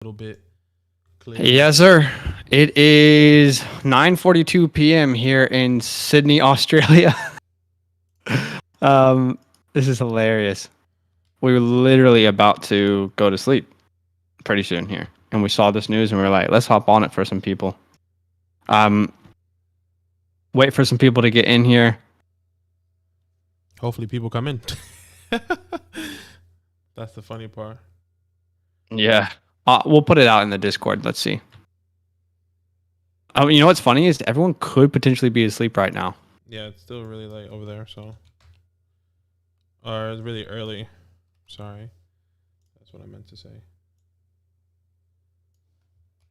little bit clear. Yes, sir. It is 9:42 p.m. here in Sydney, Australia. This is hilarious. We were literally about to go to sleep pretty soon here, and we saw this news, and we were like, "Let's hop on it for some people." Wait for some people to get in here. Hopefully, people come in. That's the funny part. Yeah, we'll put it out in the Discord. Let's see. You know what's funny is everyone could potentially be asleep right now. Yeah, it's still really late over there, or it's really early. Sorry, that's what I meant to say.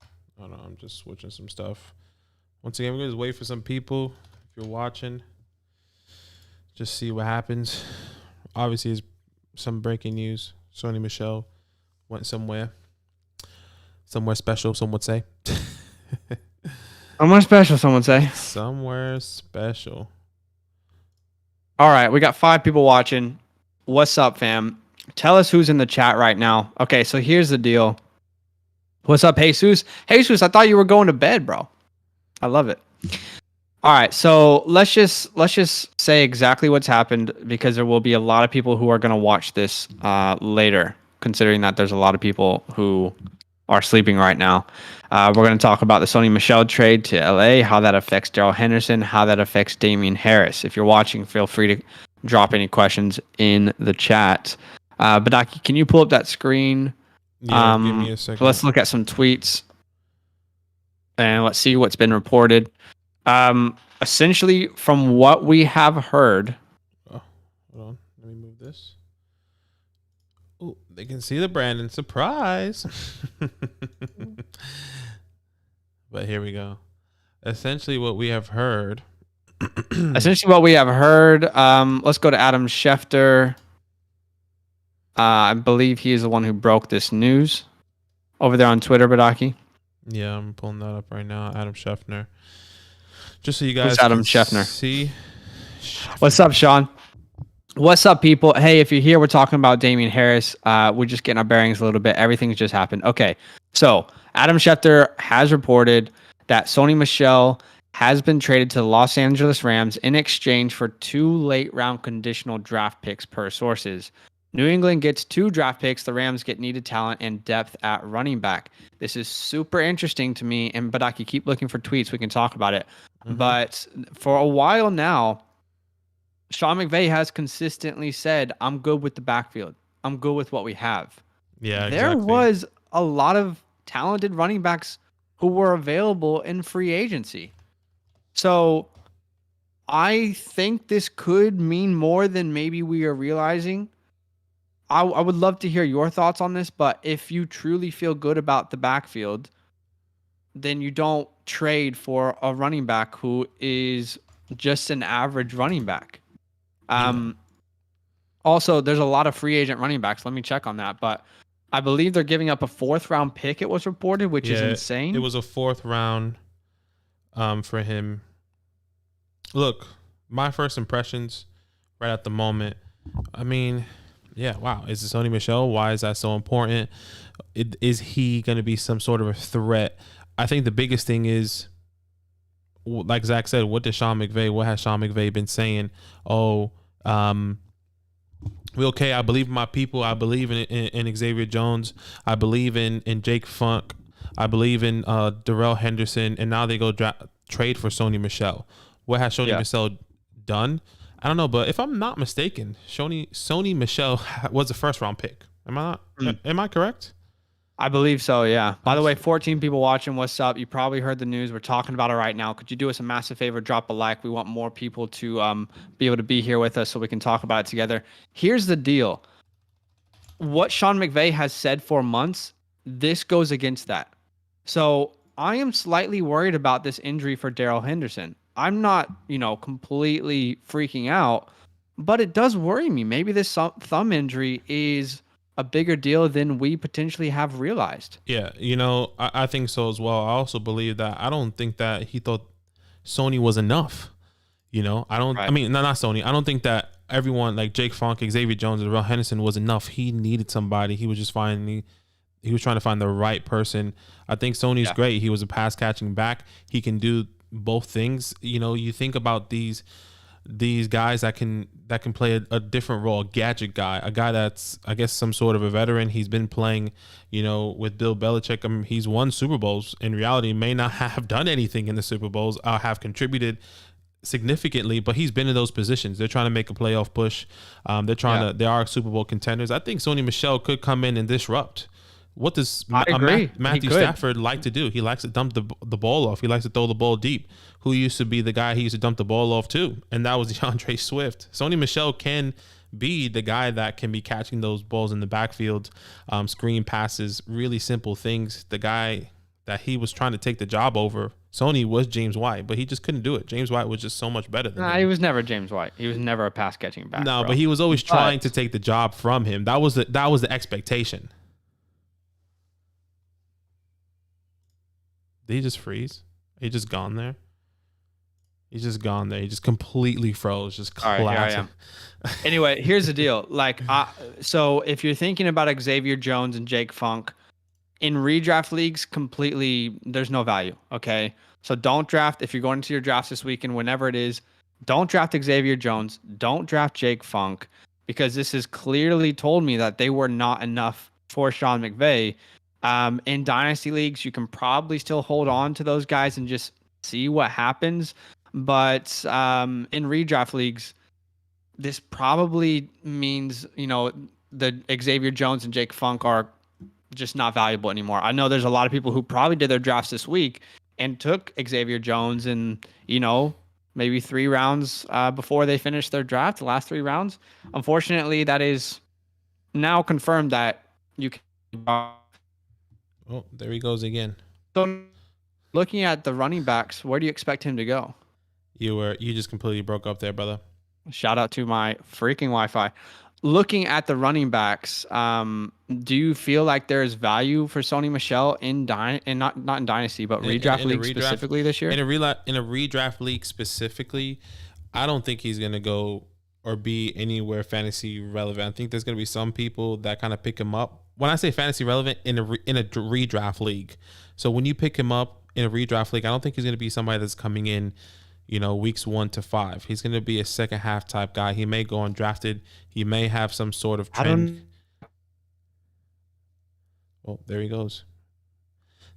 I don't know. I'm just switching some stuff. Once again, we're gonna just wait for some people. If you're watching, just see what happens. Obviously, it's some breaking news. Sony Michel went somewhere special. Some would say. Somewhere special, someone say. Somewhere special. All right, we got 5 people watching. What's up, fam? Tell us who's in the chat right now. Okay, so here's the deal. What's up, Jesus? Jesus, I thought you were going to bed, bro. I love it. All right, so let's just say exactly what's happened, because there will be a lot of people who are going to watch this later, considering that there's a lot of people who are sleeping right now. We're going to talk about the Sony Michel trade to LA, how that affects Darrell Henderson, how that affects Damien Harris. If you're watching, feel free to drop any questions in the chat. Badaki, can you pull up that screen? Yeah, give me a second. Let's look at some tweets and let's see what's been reported. Essentially, from what we have heard. Oh, hold on. Let me move this. Oh, they can see the Brandon surprise. But here we go. Essentially, what we have heard. Let's go to Adam Schefter. I believe he is the one who broke this news over there on Twitter, Badaki. Yeah, I'm pulling that up right now. Adam Schefter. Just so you guys Who's Adam Schefter? See. What's up, Sean? What's up, people? Hey, if you're here, we're talking about Damien Harris. We're just getting our bearings a little bit. Everything's just happened. Okay, so Adam Schefter has reported that Sony Michel has been traded to the Los Angeles Rams in exchange for 2 late-round conditional draft picks per sources. New England gets 2 draft picks. The Rams get needed talent and depth at running back. This is super interesting to me. And Badaki, keep looking for tweets. We can talk about it. Mm-hmm. But for a while now, Sean McVay has consistently said, I'm good with the backfield. I'm good with what we have. Yeah, there was a lot of talented running backs who were available in free agency. So I think this could mean more than maybe we are realizing. I would love to hear your thoughts on this, but if you truly feel good about the backfield, then you don't trade for a running back who is just an average running back. Also, there's a lot of free agent running backs. Let me check on that. But I believe they're giving up a 4th round pick, it was reported, which is insane. It was a 4th round for him. Look, my first impressions right at the moment, I mean, yeah, wow. Is it Sony Michel? Why is that so important? Is he going to be some sort of a threat? I think the biggest thing is, like Zach said, what has Sean McVay been saying? I believe in my people. I believe in Xavier Jones. I believe in Jake Funk. I believe in Darrell Henderson. And now they go trade for Sony Michel. What has Sony Michel done? I don't know, but if I'm not mistaken, Sony Michel was a 1st round pick. Am I correct? I believe so, yeah. By the way, 14 people watching, what's up? You probably heard the news. We're talking about it right now. Could you do us a massive favor? Drop a like. We want more people to be able to be here with us so we can talk about it together. Here's the deal. What Sean McVay has said for months, this goes against that. So I am slightly worried about this injury for Darrell Henderson. I'm not, completely freaking out, but it does worry me. Maybe this thumb injury is a bigger deal than we potentially have realized. Yeah, I think so as well. I also believe that. I don't think that he thought Sony was enough. I don't. Right. I mean, not Sony. I don't think that everyone like Jake Funk, Xavier Jones, and Darrell Henderson was enough. He needed somebody. He was just finding He was trying to find the right person. I think Sony's Yeah. great. He was a pass catching back. He can do both things. You know, you think about these guys that can play a different role, a gadget guy, a guy that's, I guess, some sort of a veteran. He's been playing, you know, with Bill Belichick. I mean, he's won Super Bowls. In reality, may not have done anything in the Super Bowls, have contributed significantly, but he's been in those positions. They're trying to make a playoff push. They are Super Bowl contenders. I think Sony Michel could come in and disrupt. What does Matthew Stafford like to do? He likes to dump the ball off. He likes to throw the ball deep. Who used to be the guy he used to dump the ball off to? And that was DeAndre Swift. Sony Michel can be the guy that can be catching those balls in the backfield, screen passes, really simple things. The guy that he was trying to take the job over, Sony, was James White, but he just couldn't do it. James White was just so much better than him. He was never James White. He was never a pass catching back. No, but he was always trying to take the job from him. That was the expectation. Did he just freeze? He just gone there? He's just gone there. He just completely froze. Just classic. All right, here I am. Anyway, here's the deal. Like, so if you're thinking about Xavier Jones and Jake Funk in redraft leagues, completely, there's no value. Okay, so don't draft if you're going into your drafts this weekend, whenever it is. Don't draft Xavier Jones. Don't draft Jake Funk, because this has clearly told me that they were not enough for Sean McVay. In dynasty leagues, you can probably still hold on to those guys and just see what happens. But in redraft leagues, this probably means, you know, the Xavier Jones and Jake Funk are just not valuable anymore. I know there's a lot of people who probably did their drafts this week and took Xavier Jones in, you know, maybe 3 rounds before they finished their draft, the last 3 rounds. Unfortunately, that is now confirmed that you can. Oh, there he goes again. So, looking at the running backs, where do you expect him to go? You just completely broke up there, brother. Shout out to my freaking Wi-Fi. Looking at the running backs, do you feel like there is value for Sony Michel in not in Dynasty, but redraft league specifically this year? In a redraft league specifically, I don't think he's gonna go or be anywhere fantasy relevant. I think there's gonna be some people that kind of pick him up. When I say fantasy relevant, in a redraft league. So when you pick him up in a redraft league, I don't think he's gonna be somebody that's coming in, you know, weeks 1 to 5. He's going to be a second half type guy. He may go undrafted. He may have some sort of trend. Well, there he goes.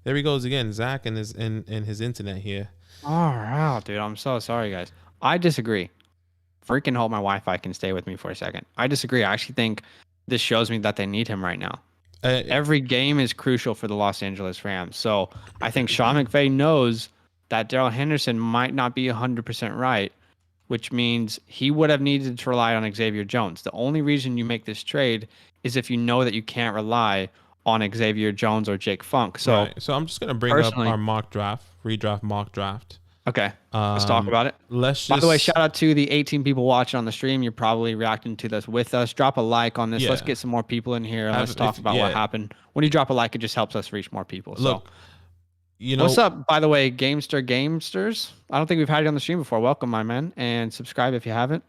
There he goes again. Zach and his internet here. All right, dude. I'm so sorry, guys. I disagree. Freaking hope my Wi-Fi can stay with me for a second. I disagree. I actually think this shows me that they need him right now. Every game is crucial for the Los Angeles Rams. So I think Sean McVay knows that Darrell Henderson might not be 100% right, which means he would have needed to rely on Xavier Jones. The only reason you make this trade is if you know that you can't rely on Xavier Jones or Jake Funk. So, right. So I'm just going to bring up our redraft mock draft. Okay, let's talk about it. By the way, shout out to the 18 people watching on the stream. You're probably reacting to this with us. Drop a like on this. Yeah. Let's get some more people in here. Let's talk about what happened. When you drop a like, it just helps us reach more people. Look, so. You know, what's up, by the way, Gamesters? I don't think we've had you on the stream before. Welcome, my man, and subscribe if you haven't.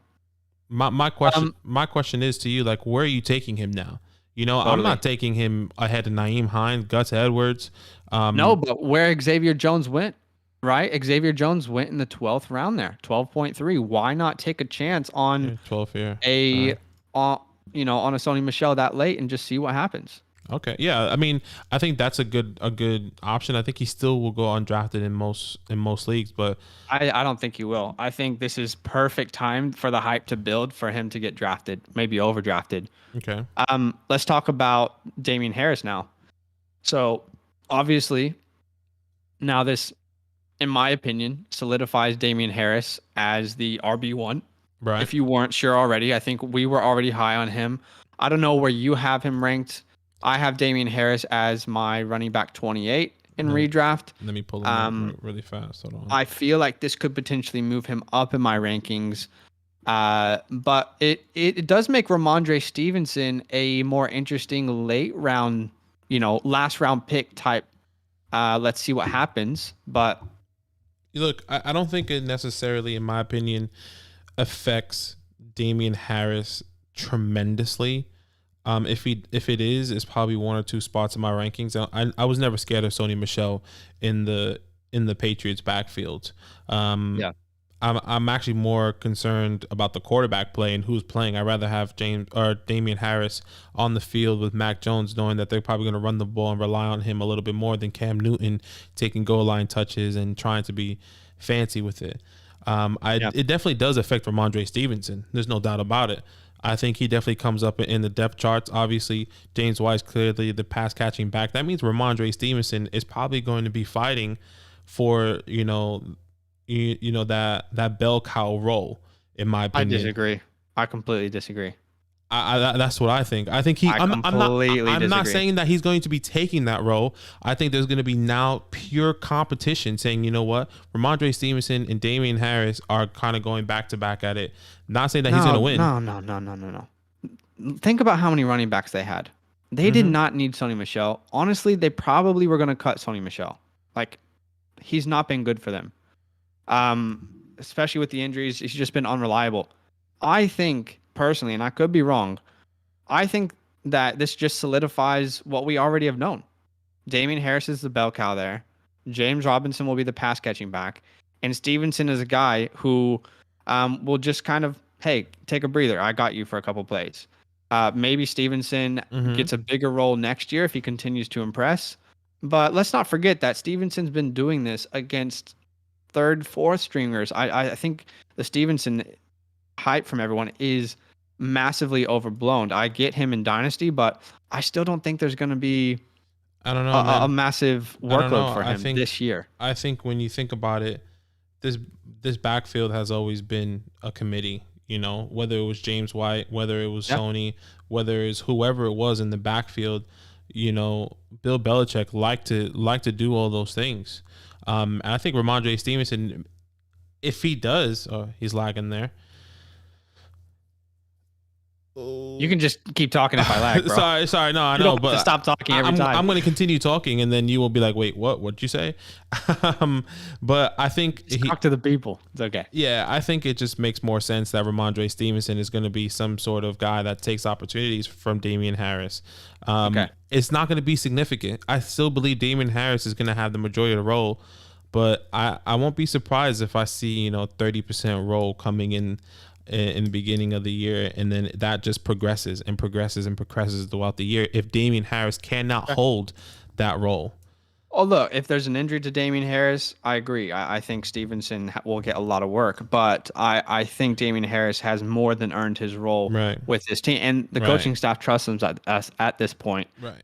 My question is to you, like, where are you taking him now? You know, totally. I'm not taking him ahead of Nyheim Hines, Gus Edwards. No, but where Xavier Jones went, right? Xavier Jones went in the 12th round there, 12.3. Why not take a chance on 12th year on a Sony Michel that late and just see what happens? Okay, yeah. I mean, I think that's a good option. I think he still will go undrafted in most leagues, but I don't think he will. I think this is perfect time for the hype to build for him to get drafted, maybe overdrafted. Okay. Let's talk about Damien Harris now. So obviously, now this, in my opinion, solidifies Damien Harris as the RB1. Right. If you weren't sure already, I think we were already high on him. I don't know where you have him ranked. I have Damien Harris as my running back 28 in redraft. Let me pull him up really fast. Hold on. I feel like this could potentially move him up in my rankings. But it does make Ramondre Stevenson a more interesting late round, last round pick type. Let's see what happens. But look, I don't think it necessarily, in my opinion, affects Damien Harris tremendously. If it is, it's probably one or two spots in my rankings. I was never scared of Sony Michel in the Patriots backfield. Um, Yeah. I'm actually more concerned about the quarterback play and who's playing. I'd rather have James or Damien Harris on the field with Mac Jones, knowing that they're probably going to run the ball and rely on him a little bit more than Cam Newton taking goal line touches and trying to be fancy with it. It definitely does affect Ramondre Stevenson. There's no doubt about it. I think he definitely comes up in the depth charts. Obviously, James White's clearly the pass catching back. That means Ramondre Stevenson is probably going to be fighting for that bell cow role. In my opinion, I disagree. I completely disagree. That's what I think. I think he. I'm not saying that he's going to be taking that role. I think there's going to be now pure competition, saying, you know what, Ramondre Stevenson and Damian Harris are kind of going back to back at it. Not saying that he's going to win. No. Think about how many running backs they had. They did not need Sony Michel. Honestly, they probably were going to cut Sony Michel. Like, he's not been good for them. Especially with the injuries, he's just been unreliable. I think personally, and I could be wrong, I think that this just solidifies what we already have known. Damien Harris is the bell cow there. James Robinson will be the pass catching back, and Stevenson is a guy who will just kind of, hey, take a breather. I got you for a couple plays. Maybe Stevenson gets a bigger role next year if he continues to impress. But let's not forget that Stevenson's been doing this against third, fourth stringers. I think the Stevenson hype from everyone is massively overblown. I get him in Dynasty, but I still don't think there's going to be a massive workload for him this year. I think when you think about it, this backfield has always been a committee. You know, whether it was James White, whether it was Sony, whether it's whoever it was in the backfield, you know, Bill Belichick liked to do all those things. And I think Ramondre Stevenson, if he does, he's lagging there. You can just keep talking if I lag, bro. sorry, no, I know, but stop talking every time. I'm going to continue talking, and then you will be like, "Wait, what'd you say?" But I think talk to the people. It's okay. Yeah, I think it just makes more sense that Ramondre Stevenson is going to be some sort of guy that takes opportunities from Damien Harris. It's not going to be significant. I still believe Damien Harris is going to have the majority of the role, but I won't be surprised if I see 30% role coming in the beginning of the year, and then that just progresses and progresses and progresses throughout the year if Damien Harris cannot hold that role. Oh, look, if there's an injury to Damien Harris, I agree. I think Stevenson will get a lot of work, but I think Damien Harris has more than earned his role with this team, and the coaching staff trusts him at this point. Right.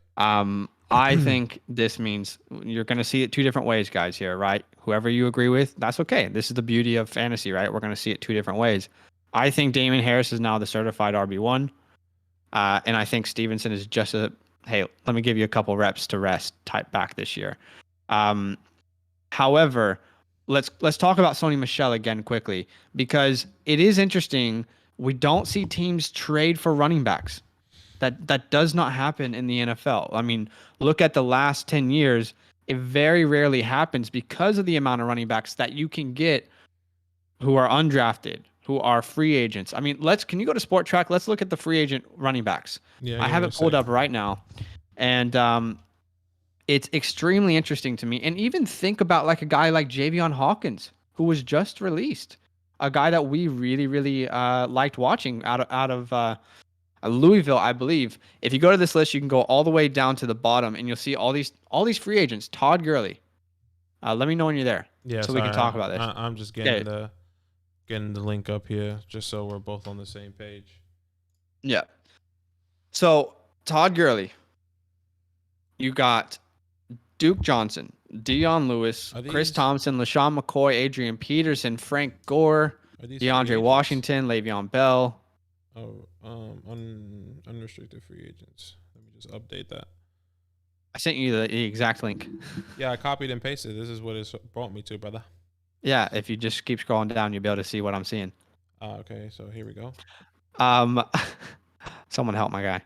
I think this means you're going to see it two different ways, guys, here, right? Whoever you agree with, that's okay. This is the beauty of fantasy, right? We're going to see it two different ways. I think Damien Harris is now the certified RB1, and I think Stevenson is just hey, let me give you a couple reps to rest type back this year. However, let's talk about Sony Michel again quickly, because it is interesting. We don't see teams trade for running backs. That does not happen in the NFL. I mean, look at the last 10 years. It very rarely happens because of the amount of running backs that you can get who are undrafted, who are free agents. I mean, can you go to Sport Track? Let's look at the free agent running backs. Yeah, I have it pulled up right now. And it's extremely interesting to me. And even think about like a guy like Javion Hawkins, who was just released, a guy that we really, really liked watching out of Louisville, I believe. If you go to this list, you can go all the way down to the bottom, and you'll see all these free agents. Todd Gurley. Let me know when you're there, so we can talk about this. I'm just getting the link up here, just so we're both on the same page. Yeah. So Todd Gurley. You got Duke Johnson, Dion Lewis, Chris Thompson, LaShawn McCoy, Adrian Peterson, Frank Gore, DeAndre Washington, Le'Veon Bell. Unrestricted free agents. Let me just update that. I sent you the exact link. Yeah, I copied and pasted. This is what it's brought me to, brother. Yeah, if you just keep scrolling down, you'll be able to see what I'm seeing. Okay, so here we go. Someone help my guy.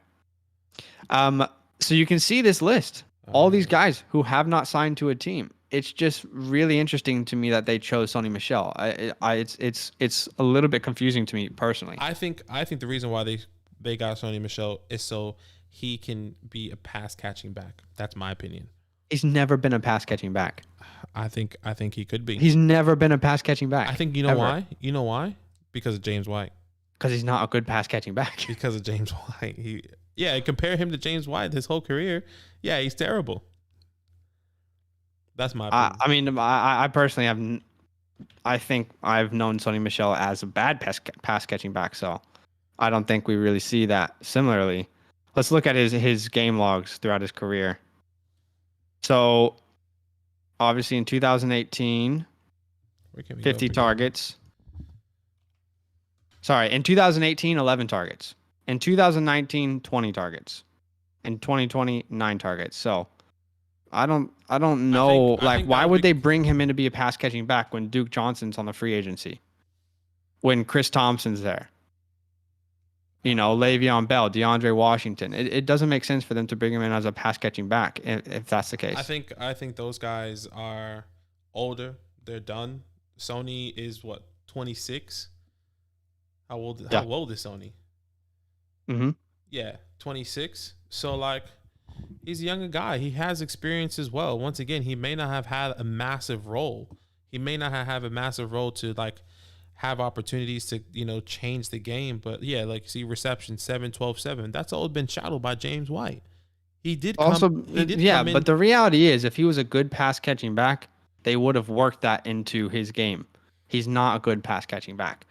So you can see this list. All these guys who have not signed to a team. It's just really interesting to me that they chose Sony Michel. It's a little bit confusing to me personally. I think the reason why they got Sony Michel is so he can be a pass catching back. That's my opinion. He's never been a pass catching back. I think he could be. He's never been a pass catching back. I think you know why? You know why? Because of James White. Because he's not a good pass catching back. Because of James White. Compare him to James White his whole career. Yeah, he's terrible. That's my opinion. I mean, I personally have. I think I've known Sony Michel as a bad pass catching back, so I don't think we really see that similarly. Let's look at his game logs throughout his career. So, obviously in 2018, 50 targets. Sorry, in 2018, 11 targets. In 2019, 20 targets. In 2020, 9 targets. So, I don't know. Why would they bring him in to be a pass catching back when Duke Johnson's on the free agency? When Chris Thompson's there? Le'Veon Bell, DeAndre Washington. It doesn't make sense for them to bring him in as a pass catching back if that's the case. I think those guys are older. They're done. Sony is what, 26? How old is Sony? Mm-hmm. Yeah, 26. So he's a younger guy. He has experience as well. Once again, he may not have had a massive role. He may not have a massive role to have opportunities to, change the game. But yeah, see reception 7, 12, 7. That's all been shadowed by James White. He did also come in. But the reality is if he was a good pass catching back, they would have worked that into his game. He's not a good pass catching back.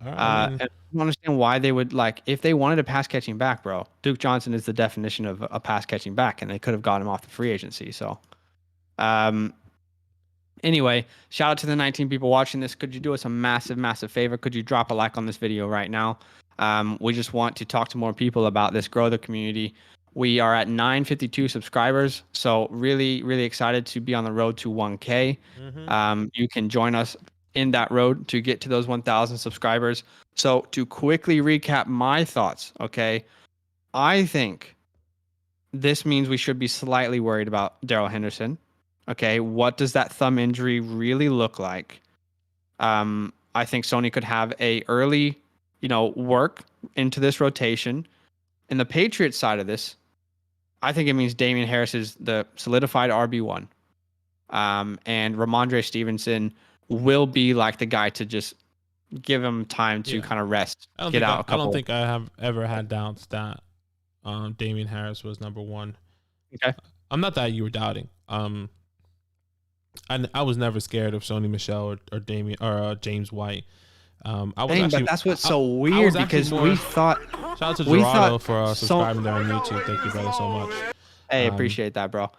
I don't understand why they would if they wanted a pass catching back, bro. Duke Johnson is the definition of a pass catching back, and they could have got him off the free agency. So, anyway, shout out to the 19 people watching this. Could you do us a massive, massive favor? Could you drop a like on this video right now? We just want to talk to more people about this, grow the community. We are at 952 subscribers, so really, really excited to be on the road to 1K. Mm-hmm. You can join us in that road to get to those 1,000 subscribers. So to quickly recap my thoughts, okay, I think this means we should be slightly worried about Darrell Henderson. Okay, what does that thumb injury really look like? I think Sony could have a early, work into this rotation. In the Patriots side of this, I think it means Damien Harris is the solidified RB1. And Ramondre Stevenson will be the guy to just give him time to kind of rest, get out a couple. I don't think I have ever had doubts that Damien Harris was number 1. Okay. I'm not that you were doubting. I was never scared of Sony Michel or Damien or James White. But that's what's so weird because we thought. Shout out to Darrell for subscribing there on YouTube. Thank you, brother, so much. Hey, appreciate that, bro.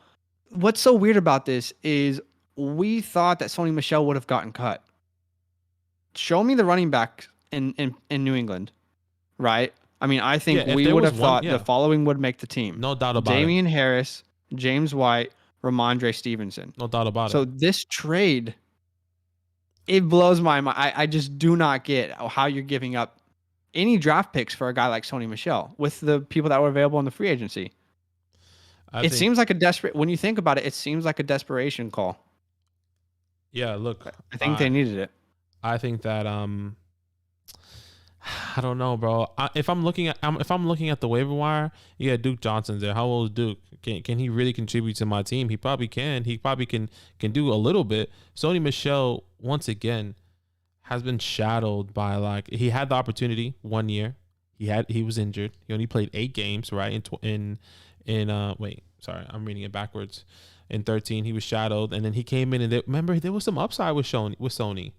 What's so weird about this is we thought that Sony Michel would have gotten cut. Show me the running back in New England, right? I mean, I think we would have thought the following would make the team. No doubt about it. Damien Harris, James White, Ramondre Stevenson. No doubt about it. So this trade, it blows my mind. I just do not get how you're giving up any draft picks for a guy like Sony Michel with the people that were available in the free agency. It seems like when you think about it, it seems like a desperation call. Yeah, look. I think they needed it. I think that I don't know, bro. If I'm looking at the waiver wire, yeah, Duke Johnson's there. How old is Duke? Can he really contribute to my team? He probably can. He probably can do a little bit. Sony Michel once again has been shadowed by he had the opportunity 1 year. He was injured. He only played 8 games, right? Wait, sorry, I'm reading it backwards. In 13, he was shadowed, and then he came in and remember there was some upside with Sony.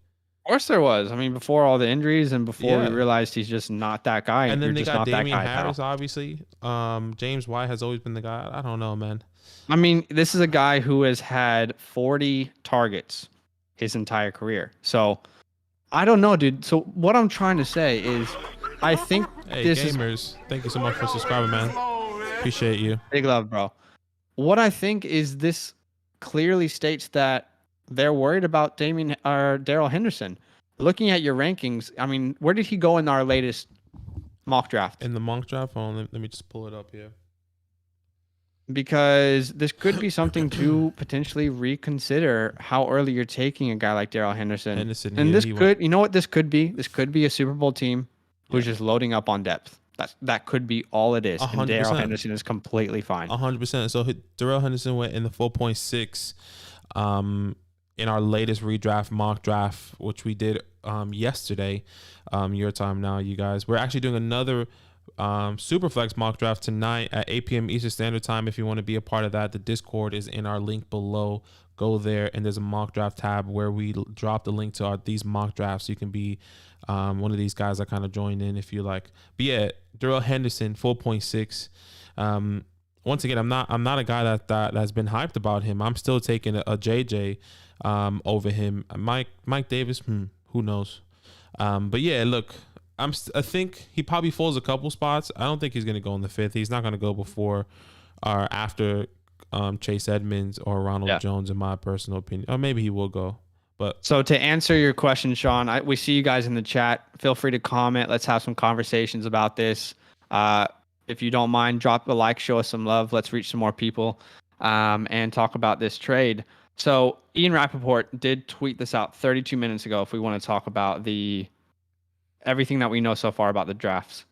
Of course there was. I mean, before all the injuries and before we realized he's just not that guy. And then they got Damien Harris, obviously. James White has always been the guy. I don't know, man. I mean, this is a guy who has had 40 targets his entire career. So, I don't know, dude. So, what I'm trying to say is I think gamers, thank you so much for subscribing, man. Appreciate you. Big love, bro. What I think is this clearly states that they're worried about Darrell Henderson. Looking at your rankings, I mean, where did he go in our latest mock draft? In the mock draft? Let me just pull it up here. Because this could be something to potentially reconsider how early you're taking a guy like Darrell Henderson. And this could, you know what this could be? This could be a Super Bowl team who's just loading up on depth. That could be all it is, and Darrell 100%. Henderson is completely fine. 100%. So Darrell Henderson went in the 4.6 in our latest redraft mock draft, which we did yesterday. Your time now, you guys. We're actually doing another Superflex mock draft tonight at 8 p.m. Eastern Standard Time. If you want to be a part of that, the Discord is in our link below. Go there, and there's a mock draft tab where we drop the link to these mock drafts. So you can be one of these guys that kind of joined in if you like. But yeah, Darrell Henderson 4.6. Once again, I'm not a guy that's been hyped about him. I'm still taking a JJ over him. Mike Davis, who knows? But yeah, look, I think he probably falls a couple spots. I don't think he's going to go in the 5th. He's not going to go before or after Chase Edmonds or Ronald Jones, in my personal opinion. Or maybe he will go. But so to answer your question, Sean, we see you guys in the chat. Feel free to comment. Let's have some conversations about this. If you don't mind, drop a like, show us some love. Let's reach some more people and talk about this trade. So Ian Rappaport did tweet this out 32 minutes ago if we want to talk about everything that we know so far about the draft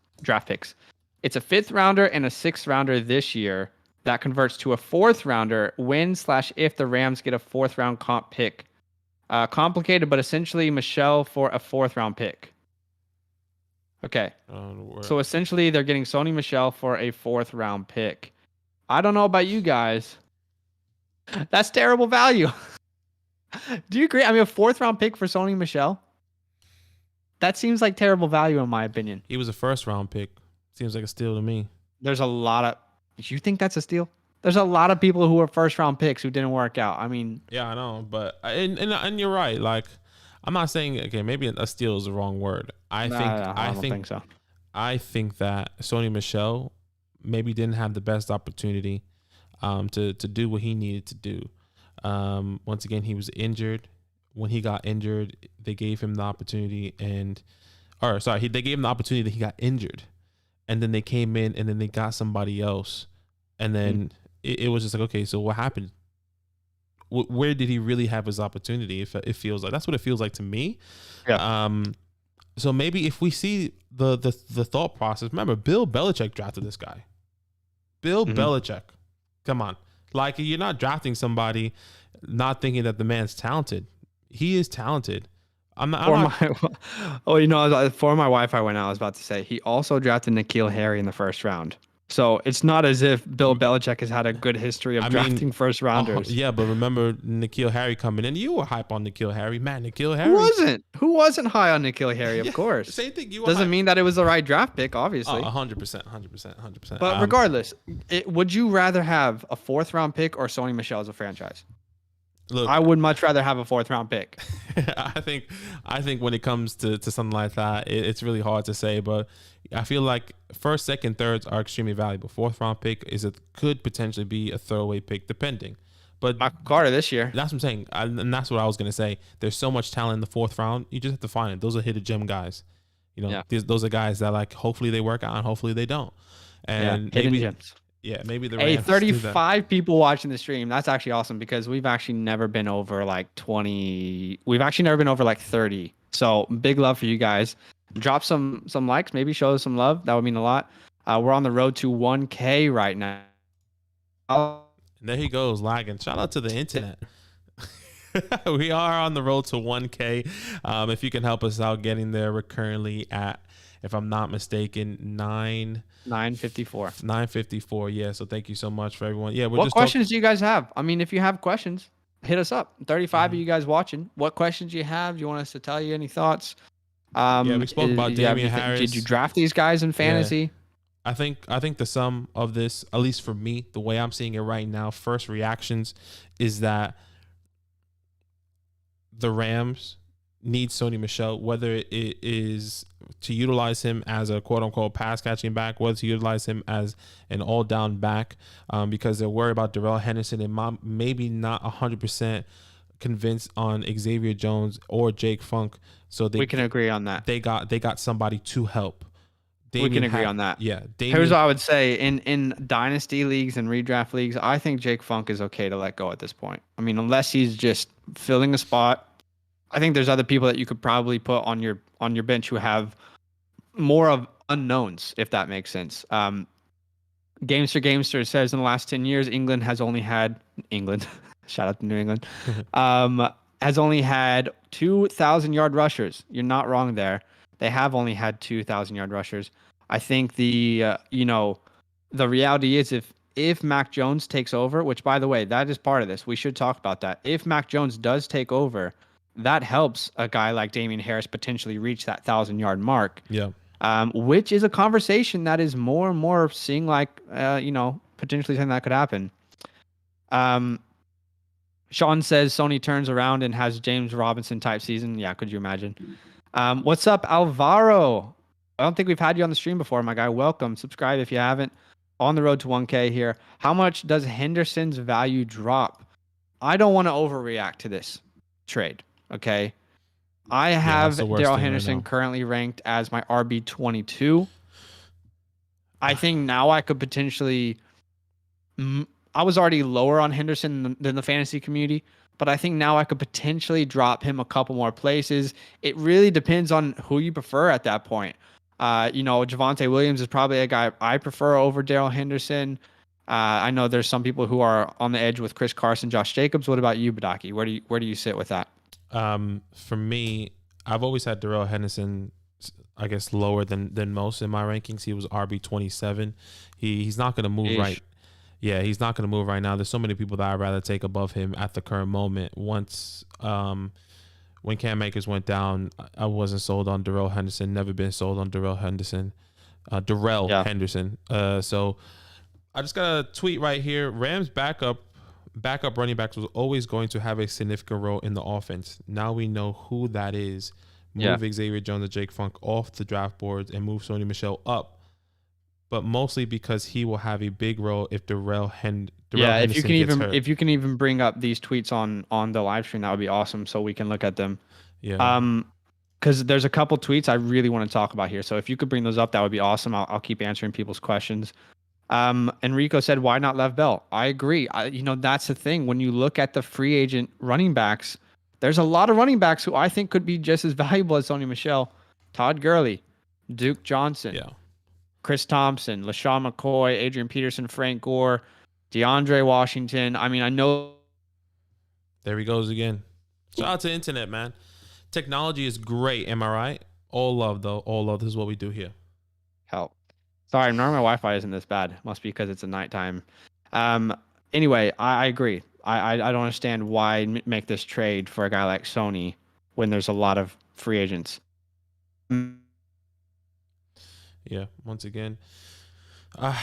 picks. It's a 5th rounder and a 6th rounder this year that converts to a 4th rounder when/if the Rams get a 4th round comp pick. Complicated, but essentially Michel for a 4th round pick. Okay. So essentially they're getting Sony Michel for a 4th round pick. I don't know about you guys. That's terrible value. Do you agree? I mean, a 4th round pick for Sony Michel? That seems like terrible value in my opinion. He was a 1st round pick. Seems like a steal to me. There's a lot of... You think that's a steal? There's a lot of people who were 1st round picks who didn't work out. I mean... Yeah, I know. But... And you're right. Like, I'm not saying... Okay, maybe a steal is the wrong word. I don't think so. I think that Sony Michel maybe didn't have the best opportunity to do what he needed to do. Once again, he was injured. When he got injured, they gave him the opportunity they gave him the opportunity that he got injured. And then they came in and then they got somebody else. And then it was just like, okay, so what happened? Where did he really have his opportunity? If it feels like that's what it feels like to me. Yeah. So maybe if we see the thought process, remember Bill Belichick drafted this guy. Bill Belichick, come on, like you're not drafting somebody not thinking that the man's talented. He is talented. For my Wi-Fi went out. I was about to say he also drafted N'Keal Harry in the 1st round. So it's not as if Bill Belichick has had a good history of drafting 1st rounders. Yeah, but remember N'Keal Harry coming in. You were hype on N'Keal Harry. Man, N'Keal Harry. Who wasn't high on N'Keal Harry? Of course. Same thing. Doesn't mean that it was the right draft pick, obviously. 100%. But regardless, would you rather have a 4th round pick or Sony Michel as a franchise? Look, I would much rather have a 4th round pick. I think when it comes to something like that, it's really hard to say. But I feel like 1st, 2nd, 3rds are extremely valuable. 4th round pick could potentially be a throwaway pick, depending. But Michael Carter this year. That's what I'm saying, and that's what I was gonna say. There's so much talent in the 4th round. You just have to find it. Those are hidden gem guys. Those are guys that like hopefully they work out and hopefully they don't. And hidden gems. Yeah, maybe the Rams 35 people watching the stream. That's actually awesome because we've actually never been over like 20. We've actually never been over like 30. So big love for you guys. Drop some likes, maybe show us some love. That would mean a lot. We're on the road to 1K right now. And there he goes, lagging. Shout out to the internet. We are on the road to 1K. If you can help us out getting there, we're currently at, if I'm not mistaken, 954. Yeah. So thank you so much for everyone. Yeah. What questions do you guys have? I mean, if you have questions, hit us up. 35 of you guys watching. What questions do you have? Do you want us to tell you any thoughts? We spoke about Damien Harris. Did you draft these guys in fantasy? Yeah. I think the sum of this, at least for me, the way I'm seeing it right now, first reactions is that the Rams need Sony Michel, whether it is to utilize him as a quote-unquote pass-catching back, whether to utilize him as an all-down back, because they're worried about Darrell Henderson and maybe not 100% convinced on Xavier Jones or Jake Funk. So we can agree on that. They got somebody to help. We can agree on that. Yeah. Here's what I would say. In dynasty leagues and redraft leagues, I think Jake Funk is okay to let go at this point. I mean, unless he's just filling a spot. I think there's other people that you could probably put on your bench who have more of unknowns, if that makes sense. Gamester says in the last 10 years, England has only had shout out to New England, has only had 2,000-yard rushers. You're not wrong there. They have only had 2,000-yard rushers. I think the reality is if Mac Jones takes over, which by the way, that is part of this. We should talk about that. If Mac Jones does take over, that helps a guy like Damien Harris potentially reach that 1,000-yard mark. Yeah. Which is a conversation that is more and more seeing like, potentially something that could happen. Sean says Sony turns around and has James Robinson type season. Yeah, could you imagine? What's up, Alvaro? I don't think we've had you on the stream before, my guy. Welcome. Subscribe if you haven't. On the road to 1K here. How much does Henderson's value drop? I don't want to overreact to this trade, okay? I have Darrell Henderson currently ranked as my RB22. I think now I could potentially... I was already lower on Henderson than the fantasy community, but I think now I could potentially drop him a couple more places. It really depends on who you prefer at that point. Javonte Williams is probably a guy I prefer over Darrell Henderson. I know there's some people who are on the edge with Chris Carson, Josh Jacobs. What about you, Badaki? Where do you sit with that? For me, I've always had Darrell Henderson, I guess, lower than most in my rankings. He was RB27. He's not going to move right. Yeah, he's not going to move right now. There's so many people that I'd rather take above him at the current moment. Once, when Cam Akers went down, I wasn't sold on Darrell Henderson. Never been sold on Darrell Henderson. Henderson. So I just got a tweet right here. Rams backup running backs was always going to have a significant role in the offense. Now we know who that is. Move Xavier Jones and Jake Funk off the draft boards and move Sony Michel up. But mostly because he will have a big role if Darrell Henderson gets hurt. If you can even bring up these tweets on the live stream, that would be awesome, so we can look at them. Yeah. Because there's a couple tweets I really want to talk about here. So if you could bring those up, that would be awesome. I'll keep answering people's questions. Enrico said, "Why not Lev Bell?" I agree. That's the thing. When you look at the free agent running backs, there's a lot of running backs who I think could be just as valuable as Sony Michel. Todd Gurley, Duke Johnson. Yeah. Chris Thompson, LaShawn McCoy, Adrian Peterson, Frank Gore, DeAndre Washington. I mean, I know. There he goes again. Shout out to internet, man. Technology is great. Am I right? All love, though. All love. This is what we do here. Help. Sorry, normally my Wi-Fi isn't this bad. Must be because it's a nighttime. Anyway, I agree. I don't understand why make this trade for a guy like Sony when there's a lot of free agents. Yeah, once again. Let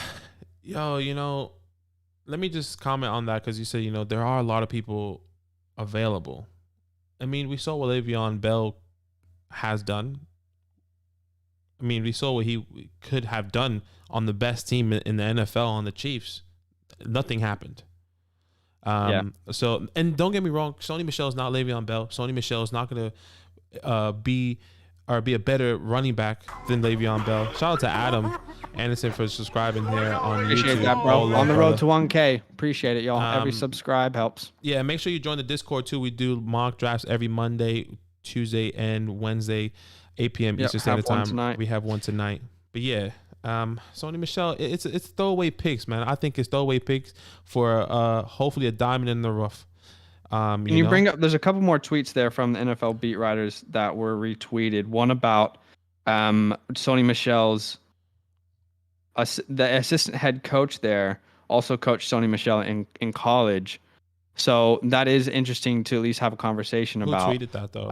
me just comment on that because you said, there are a lot of people available. I mean, we saw what Le'Veon Bell has done. I mean, we saw what he could have done on the best team in the NFL, on the Chiefs. Nothing happened. So, and don't get me wrong, Sony Michel is not Le'Veon Bell. Sony Michel is not going to be a better running back than Le'Veon Bell. Shout out to Adam Anderson for subscribing here on Appreciate YouTube. That, bro. On the road to 1K. Appreciate it, y'all. Every subscribe helps. Yeah, make sure you join the Discord too. We do mock drafts every Monday, Tuesday, and Wednesday, 8 p.m. Eastern Standard Time. We have one tonight. But yeah, Sony Michel, it's throwaway picks, man. I think it's throwaway picks for hopefully a diamond in the rough. Can you bring up? There's a couple more tweets there from the NFL beat writers that were retweeted. One about Sony Michel's the assistant head coach there also coached Sony Michel in college, so that is interesting to at least have a conversation about. Who tweeted that though?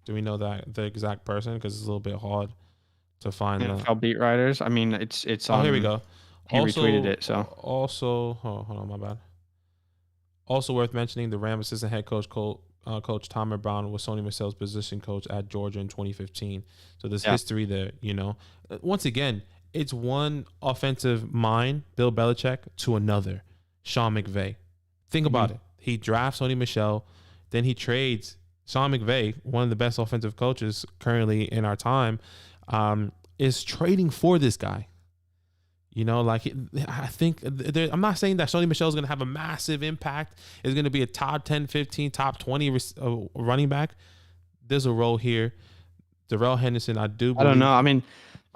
Do we know that the exact person? Because it's a little bit hard to find. NFL beat writers. I mean, it's. Oh, here we go. He retweeted it. So hold on, my bad. Also worth mentioning, the Rams assistant head coach, Coach Tom Brown, was Sony Michel's position coach at Georgia in 2015. So there's history there, Once again, it's one offensive mind, Bill Belichick, to another, Sean McVay. Think about it. He drafts Sony Michel, then he trades Sean McVay, one of the best offensive coaches currently in our time, is trading for this guy. I think I'm not saying that Sony Michel is going to have a massive impact. Is going to be a top 10, 15, top 20 running back. There's a role here. Darrell Henderson, I don't know. I mean,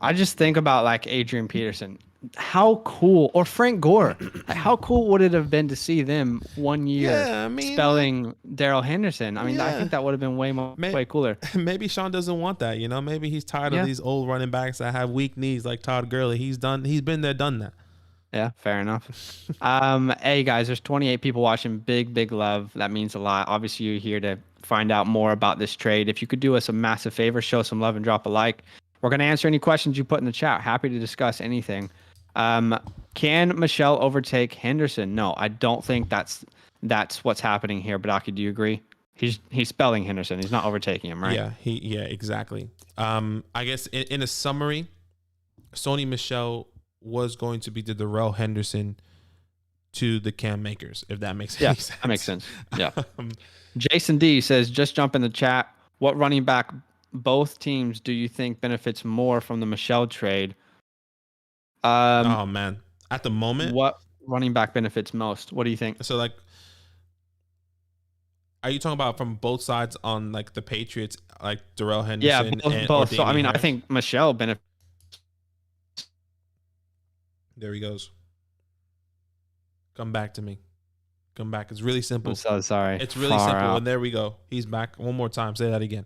I just think about like Adrian Peterson. How cool, or Frank Gore. Like, how cool would it have been to see them 1 year Yeah, I mean, look, spelling Darrell Henderson? I mean, I yeah. think that would have been May, way cooler. maybe Sean doesn't want that. Maybe he's tired of Yeah. these old running backs that have weak knees like Todd Gurley. He's been there, done that. Yeah, fair enough. Hey guys, there's 28 people watching. Big love. That means a lot. Obviously, you're here to find out more about this trade. If you could do us a massive favor, show some love and drop a like. We're gonna answer any questions you put in the chat. Happy to discuss anything. Can Michel overtake Henderson? No, I don't think that's what's happening here. Badaki, do you agree? He's spelling Henderson. He's not overtaking him, right? Yeah, exactly. I guess in a summary, Sony Michel was going to be the Darrell Henderson to the Cam Makers, if that makes any sense. That makes sense. Yeah. Jason D says, just jump in the chat. What running back both teams do you think benefits more from the Michel trade? Oh man, at the moment, what running back benefits most? What do you think? So like, are you talking about from both sides on like the Patriots, like Darrell Henderson? Yeah, both. So I mean, Harris? I think Michel benefits. There he goes. Come back to me. Come back. It's really simple. I'm so sorry. It's really simple. Out. And there we go. He's back. One more time. Say that again.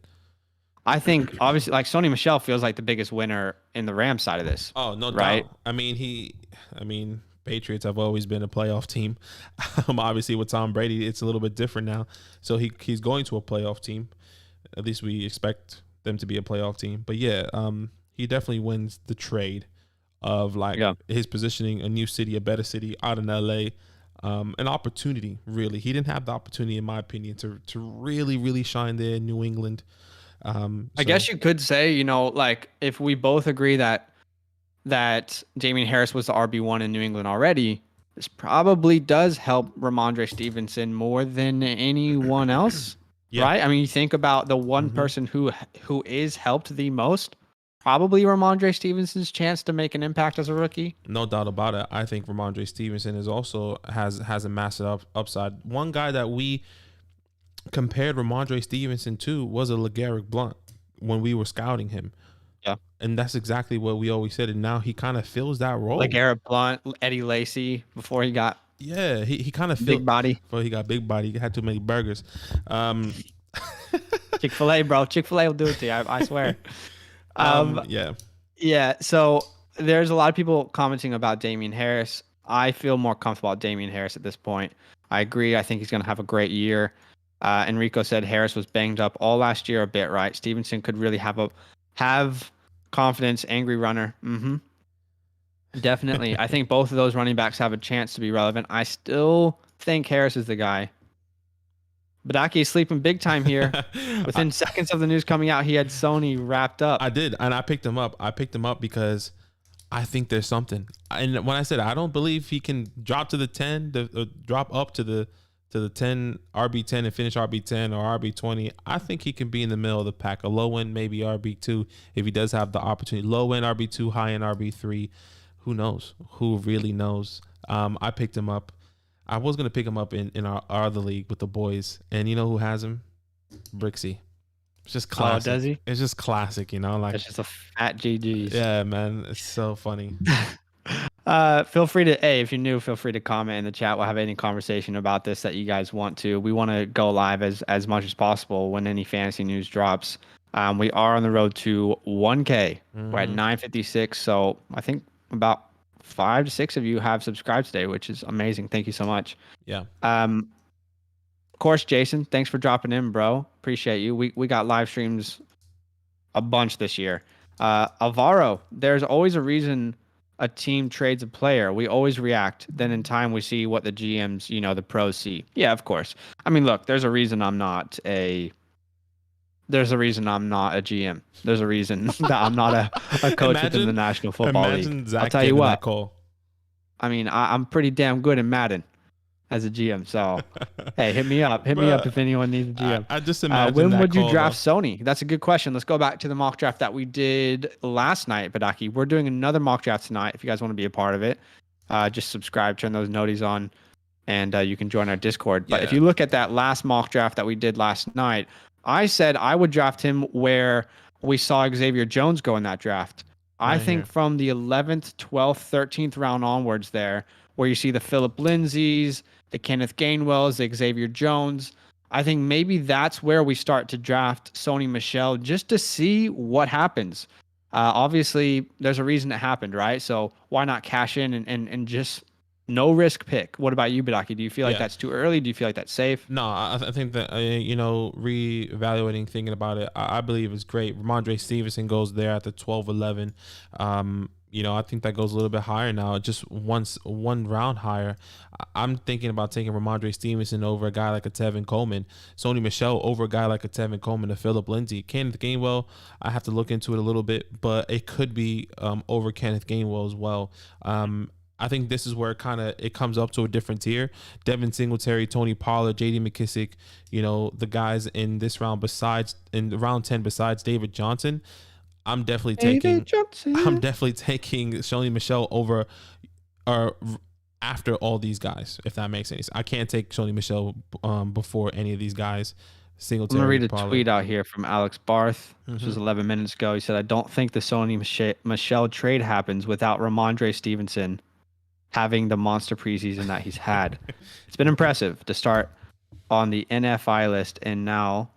I think obviously like Sony Michel feels like the biggest winner in the Rams side of this. Oh, no doubt. I mean, Patriots have always been a playoff team. Obviously with Tom Brady, it's a little bit different now. So he's going to a playoff team. At least we expect them to be a playoff team. But yeah, he definitely wins the trade of his positioning, a new city, a better city out in LA. An opportunity, really. He didn't have the opportunity, in my opinion, to really, really shine there in New England. I guess you could say, like if we both agree that Damien Harris was the RB1 in New England already, this probably does help Ramondre Stevenson more than anyone else, right? I mean, you think about the one person who is helped the most, probably Ramondre Stevenson's chance to make an impact as a rookie. No doubt about it. I think Ramondre Stevenson is also has a massive upside. One guy that we compared Ramondre Stevenson to was a LeGarrette Blount when we were scouting him. Yeah. And that's exactly what we always said. And now he kind of fills that role. LeGarrette Blount, Eddie Lacy before he got he kind of big body. Before he got big body. He had too many burgers. Chick-fil-A, bro. Chick-fil-A will do it to you. I swear. Yeah. So there's a lot of people commenting about Damien Harris. I feel more comfortable about Damien Harris at this point. I agree. I think he's going to have a great year. Enrico said Harris was banged up all last year a bit, right? Stevenson could really have confidence, angry runner. Definitely. I think both of those running backs have a chance to be relevant. I still think Harris is the guy. Badaki is sleeping big time here. Within seconds of the news coming out, he had Sony wrapped up. I did, and I picked him up. I picked him up because I think there's something. And when I said I don't believe he can drop to the 10, drop up to the 10, RB10 and finish RB10 or RB20, I think he can be in the middle of the pack. A low end, maybe RB2 if he does have the opportunity. Low end RB2, high end RB3. Who knows? Who really knows? I picked him up. I was going to pick him up in our other league with the boys. And you know who has him? Brixie. It's just classic. Oh, does he? It's just classic, like it's just a fat GG's. Yeah, man. It's so funny. Feel free to, if you're new, feel free to comment in the chat. We'll have any conversation about this that you guys want to. We want to go live as much as possible when any fantasy news drops. We are on the road to 1K. We're at 956. So I think about 5 to 6 of you have subscribed today, which is amazing. Thank you so much. Yeah. Of course, Jason, thanks for dropping in, bro. Appreciate you. We got live streams a bunch this year. Alvaro, there's always a reason a team trades a player. We always react. Then in time, we see what the GMs, the pros see. Yeah, of course. I mean, look, there's a reason I'm not a GM. There's a reason that I'm not a coach within the National Football League. Zach, I'll tell you what. Call. I mean, I'm pretty damn good in Madden as a GM. So, hey, hit me up. Hit me up if anyone needs a GM. I just imagine when would you draft Sony? That's a good question. Let's go back to the mock draft that we did last night, Badaki. We're doing another mock draft tonight. If you guys want to be a part of it, just subscribe, turn those noties on, and you can join our Discord. But if you look at that last mock draft that we did last night, I said I would draft him where we saw Xavier Jones go in that draft. I Right think here. from the 11th, 12th, 13th round onwards there, where you see the Philip Lindsays, the Kenneth Gainwells, the Xavier Jones, I think maybe that's where we start to draft Sony Michel just to see what happens. Obviously, there's a reason it happened, right? So why not cash in and just no risk pick? What about you, Badaki? Do you feel like Yeah. that's too early? Do you feel like that's safe? No, I think that reevaluating, thinking about it, I believe is great. Ramondre Stevenson goes there at the 12-11. I think that goes a little bit higher now, just one round higher. I'm thinking about taking Ramondre Stevenson over a guy like a Tevin Coleman, Sony Michel over a guy like a Tevin Coleman, a Philip Lindsay, Kenneth Gainwell. I have to look into it a little bit, but it could be over Kenneth Gainwell as well. I think this is where it comes up to a different tier. Devin Singletary, Tony Pollard, J.D. McKissick, the guys in this round in round 10 besides David Johnson. I'm definitely David taking Johnson. Sony Michel over or after all these guys, if that makes sense. I can't take Sony Michel before any of these guys. I'm going to Singletary, read a Pollard. tweet out here from Alex Barth, which was Mm-hmm. 11 minutes ago. He said, I don't think the Sony Michel trade happens without Ramondre Stevenson having the monster preseason that he's had. It's been impressive to start on the NFI list and now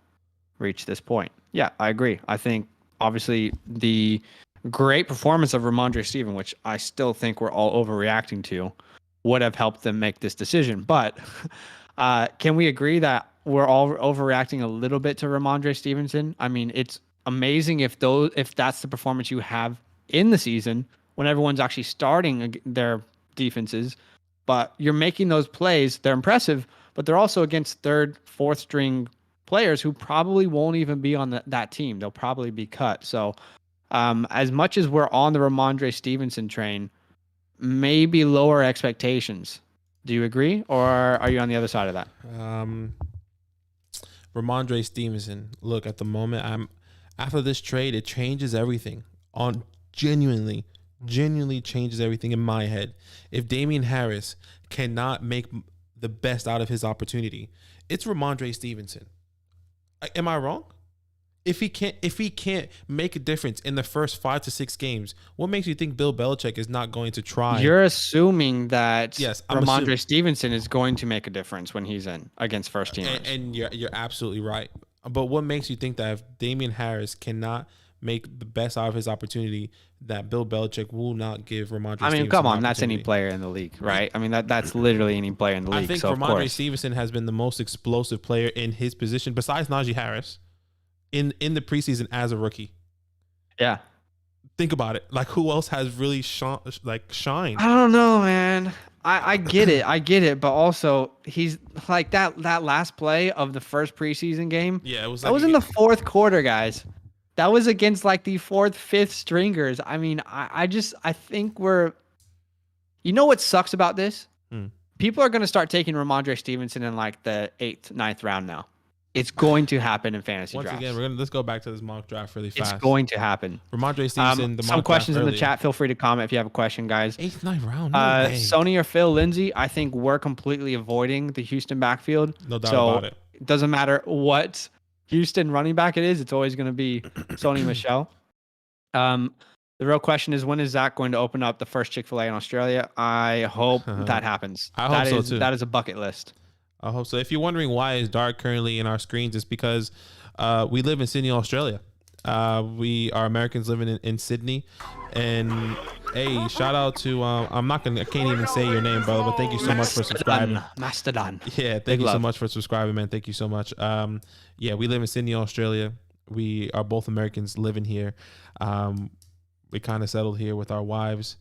reach this point. Yeah, I agree. I think obviously the great performance of Ramondre Stevenson, which I still think we're all overreacting to, would have helped them make this decision. But can we agree that we're all overreacting a little bit to Ramondre Stevenson? I mean, it's amazing if that's the performance you have in the season when everyone's actually starting their defenses, but you're making those plays. They're impressive, but they're also against third, fourth string players who probably won't even be on that team. They'll probably be cut. So as much as we're on the Ramondre Stevenson train, maybe lower expectations. Do you agree, or are you on the other side of that? Ramondre Stevenson. Look, at the moment, after this trade, it changes everything. On genuinely changes everything in my head. If Damien Harris cannot make the best out of his opportunity, it's Ramondre Stevenson. Am I wrong? If he can't make a difference in the first 5 to 6 games, what makes you think Bill Belichick is not going to try? You're assuming that yes, Ramondre Stevenson is going to make a difference when he's in against first teamers. And you're absolutely right. But what makes you think that if Damien Harris cannot make the best out of his opportunity, that Bill Belichick will not give Ramondre Stevenson? I mean, come on, that's any player in the league, right? I mean, that's literally any player in the league. I think so Ramondre Stevenson has been the most explosive player in his position, besides Najee Harris, in the preseason as a rookie. Yeah. Think about it. Like, who else has really shined? I don't know, man. I get it, but also he's like that last play of the first preseason game. Yeah, that was in the fourth quarter, guys. That was against like the fourth, fifth stringers. I mean, I think we're. You know what sucks about this? People are going to start taking Ramondre Stevenson in like the 8th, 9th round now. It's going to happen in fantasy Once drafts. again, let's go back to this mock draft really fast. It's going to happen. Ramondre Stevenson, some questions in the chat. Feel free to comment if you have a question, guys. 8th, 9th round. Sony or Phil Lindsay, I think we're completely avoiding the Houston backfield. No doubt about it. It doesn't matter what Houston running back it is. It's always going to be Sony Michel. The real question is, when is Zach going to open up the first Chick-fil-A in Australia? I hope that happens. I hope so too. That is a bucket list. I hope so. If you're wondering why it's dark currently in our screens, it's because we live in Sydney, Australia. We are Americans living in Sydney. And hey, shout out to I can't even say your name, brother, but thank you so much for subscribing. Mastodon. Yeah, thank you so much for subscribing, man. Thank you so much. Yeah, we live in Sydney, Australia. We are both Americans living here. We kind of settled here with our wives.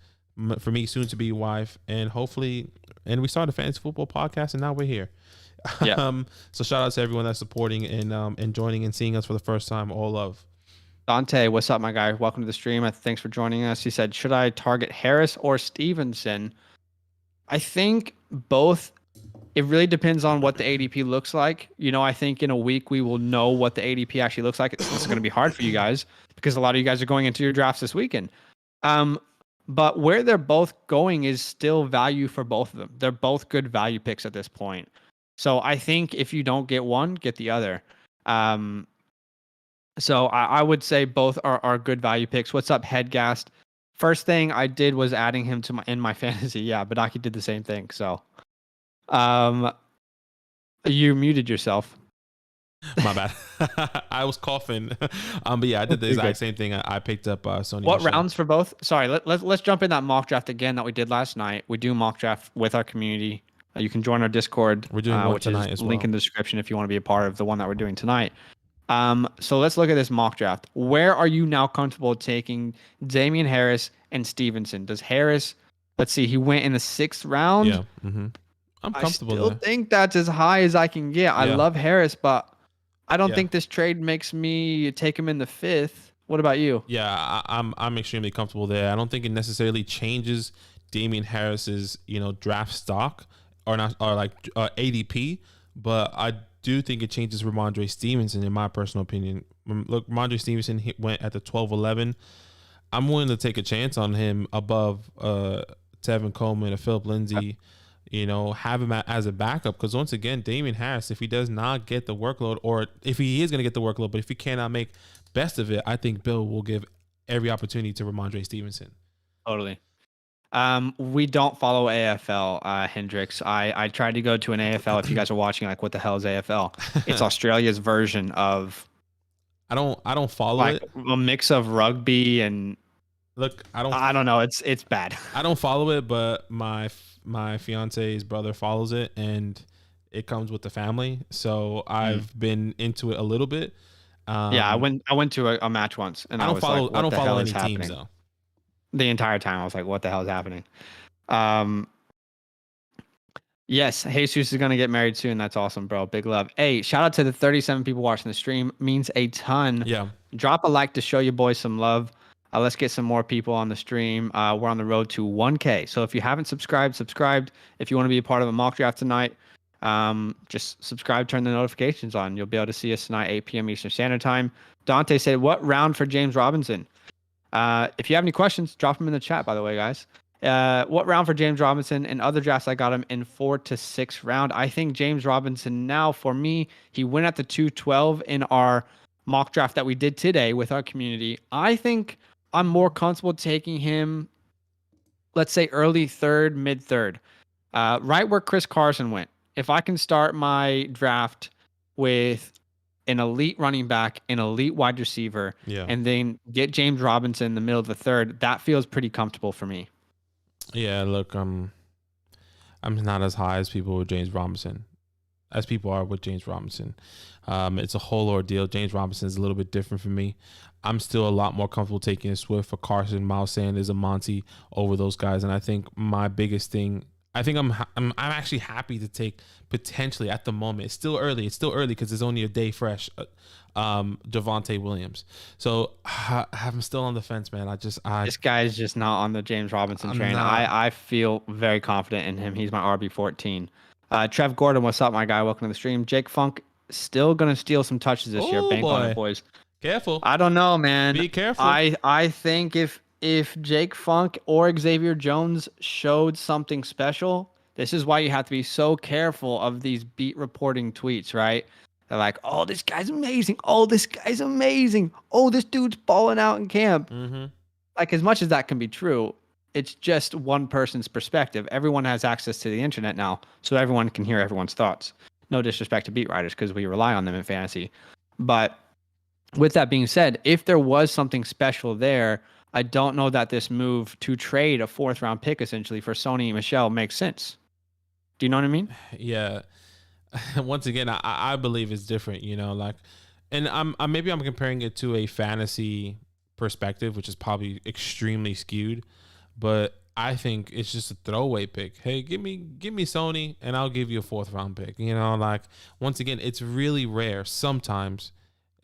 For me, soon to be wife, and we started a fantasy football podcast, and now we're here. Yeah. So shout out to everyone that's supporting and joining and seeing us for the first time. All love. Dante, what's up, my guy? Welcome to the stream. Thanks for joining us. He said, should I target Harris or Stevenson? I think both. It really depends on what the ADP looks like. I think in a week we will know what the ADP actually looks like. It's going to be hard for you guys because a lot of you guys are going into your drafts this weekend. But where they're both going is still value for both of them. They're both good value picks at this point. So I think if you don't get one, get the other. So I would say both are good value picks. What's up, Headgast? first thing I did was adding him to my fantasy. Yeah, Badaki did the same thing. So, um, you muted yourself. My bad. I was coughing. But yeah, I did the You're exact good. same thing. I picked up Sony What Michel. rounds for both? Sorry, let's jump in that mock draft again that we did last night. We do mock draft with our community. You can join our Discord, We're doing one which is tonight as link well. in the description if you want to be a part of the one that we're doing tonight. So let's look at this mock draft. Where are you now comfortable taking Damien Harris and Stevenson? Does Harris, let's see, he went in the 6th round. Yeah. I'm I comfortable still there. think that's as high as I can get. I Yeah. love Harris, but I don't Yeah. think this trade makes me take him in the 5th. What about you? Yeah, I'm extremely comfortable there. I don't think it necessarily changes Damian Harris's draft stock or not or like ADP, but I do think it changes Ramondre Stevenson in my personal opinion. Look, Ramondre Stevenson went at the 12-11. I'm willing to take a chance on him above Tevin Coleman or Philip Lindsay. Have him as a backup because once again, Damien Harris, if he does not get the workload, or if he is going to get the workload, but if he cannot make best of it, I think Bill will give every opportunity to Ramondre Stevenson. Totally. We don't follow AFL, Hendrix. I tried to go to an AFL. If you guys are watching, like, what the hell is AFL? It's Australia's version of. I don't follow like it. A mix of rugby and. Look, I don't know. It's bad. I don't follow it, but my fiance's brother follows it, and it comes with the family. So I've been into it a little bit. Yeah, I went to a match once, and I don't follow. Like, I don't follow any happening? teams though. The entire time, I was like, "What the hell is happening?" Yes, Jesus is gonna get married soon. That's awesome, bro. Big love. Hey, shout out to the 37 people watching the stream. Means a ton. Yeah. Drop a like to show your boys some love. Let's get some more people on the stream. We're on the road to 1K. So if you haven't subscribed. If you want to be a part of a mock draft tonight, just subscribe, turn the notifications on. You'll be able to see us tonight, 8 p.m. Eastern Standard Time. Dante said, what round for James Robinson? If you have any questions, drop them in the chat, by the way, guys. What round for James Robinson? In other drafts, I got him in 4th to 6th round. I think James Robinson now, for me, he went at the 212 in our mock draft that we did today with our community. I think I'm more comfortable taking him, let's say, early 3rd, mid 3rd, right where Chris Carson went. If I can start my draft with an elite running back, an elite wide receiver, and then get James Robinson in the middle of the 3rd, that feels pretty comfortable for me. Yeah, look, I'm not as high as people with James Robinson, as people are with James Robinson. It's a whole ordeal. James Robinson is a little bit different for me. I'm still a lot more comfortable taking a Swift, a Carson, Miles Sanders, a Monty over those guys. And I think my biggest thing, I'm actually happy to take potentially at the moment. It's still early. Because it's only a day fresh. Javonte Williams. So I'm still on the fence, man. This guy is just not on the James Robinson train. I feel very confident in him. He's my RB14. Trev Gordon, what's up, my guy? Welcome to the stream. Jake Funk still gonna steal some touches this year. Bank on it, boys. Careful. I don't know, man. Be careful. I think if Jake Funk or Xavier Jones showed something special, this is why you have to be so careful of these beat reporting tweets, right? They're like, oh, this guy's amazing. Oh, this guy's amazing. Oh, this dude's balling out in camp. Mm-hmm. Like, as much as that can be true, it's just one person's perspective. Everyone has access to the internet now, so everyone can hear everyone's thoughts. No disrespect to beat writers because we rely on them in fantasy. But with that being said, if there was something special there, I don't know that this move to trade a 4th round pick essentially for Sony Michel makes sense. Do you know what I mean? Yeah. Once again, I believe it's different, and I'm comparing it to a fantasy perspective, which is probably extremely skewed, but I think it's just a throwaway pick. Hey, give me Sony and I'll give you a 4th round pick. Once again, it's really rare sometimes.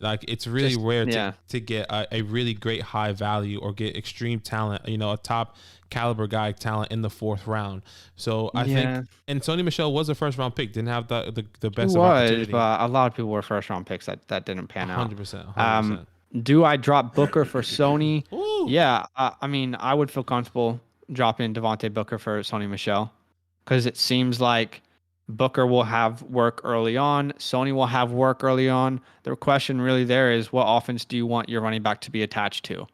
It's really rare to get a really great high value or get extreme talent, a top caliber guy talent in the 4th round. So I think, and Sony Michel was a 1st round pick, didn't have the best opportunity. But a lot of people were 1st round picks that didn't pan out. 100%. Do I drop Booker for Sony? Ooh. Yeah, I mean, I would feel comfortable dropping Devontae Booker for Sony Michel because it seems like Booker will have work early on. Sony will have work early on. The question really there is, what offense do you want your running back to be attached to?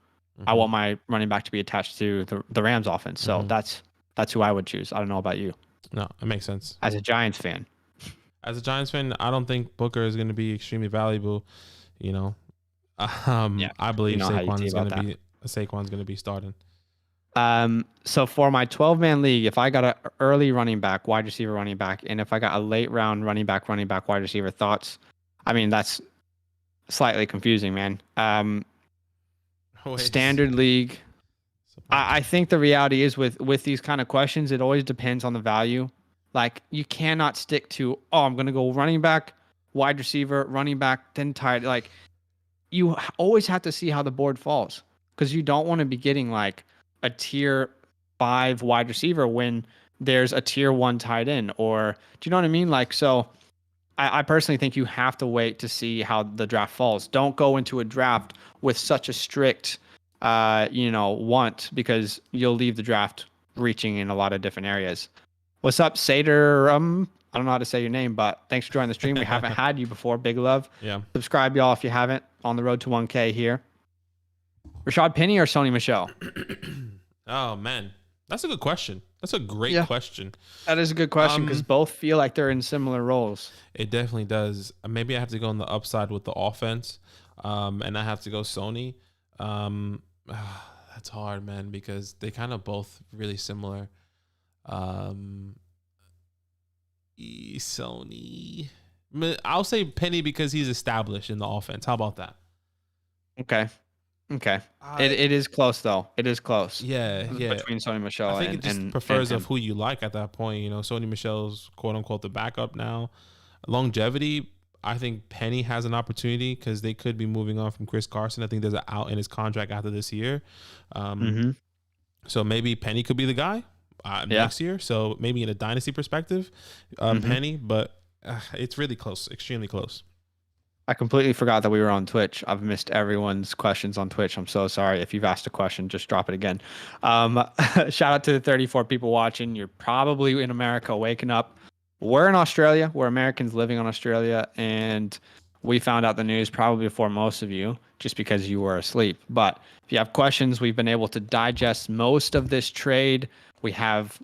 I want my running back to be attached to the Rams offense. So that's who I would choose. I don't know about you. No, it makes sense. As a Giants fan. As a Giants fan, I don't think Booker is going to be extremely valuable. You know, I believe Saquon's going to be starting. So for my 12-man league, if I got an early running back, wide receiver, running back, and if I got a late round running back, wide receiver, thoughts? I mean, that's slightly confusing, man. Standard league. I think the reality is with these kind of questions, it always depends on the value. Like, you cannot stick to, I'm going to go running back, wide receiver, running back, then tight. Like, you always have to see how the board falls, because you don't want to be getting like a tier 5 wide receiver when there's a tier 1 tight end, or do you know what I mean? Like, so I personally think you have to wait to see how the draft falls. Don't go into a draft with such a strict, want, because you'll leave the draft reaching in a lot of different areas. What's up, Sater? I don't know how to say your name, but thanks for joining the stream. We haven't had you before. Big love. Yeah. Subscribe, y'all, if you haven't. On the road to 1K here. Rashad Penny or Sony Michel? Oh, man. That's a good question. That's a great question. That is a good question, because both feel like they're in similar roles. It definitely does. Maybe I have to go on the upside with the offense, and I have to go Sony. That's hard, man, because they kind of both really similar. Sony. I'll say Penny because he's established in the offense. How about that? Okay. It is close, though. It is close. Yeah. Between Sony Michel I think it just prefers of who you like at that point. You know, Sony Michel's quote unquote the backup now. Longevity, I think Penny has an opportunity because they could be moving on from Chris Carson. I think there's an out in his contract after this year. So maybe Penny could be the guy next year. So maybe in a dynasty perspective, Penny, but it's really close, extremely close. I completely forgot that we were on Twitch. I've missed everyone's questions on Twitch. I'm so sorry. If you've asked a question, just drop it again. Shout out to the 34 people watching. You're probably in America waking up. We're in Australia. We're Americans living in Australia, and we found out the news probably before most of you, just because you were asleep. But if you have questions, we've been able to digest most of this trade. We have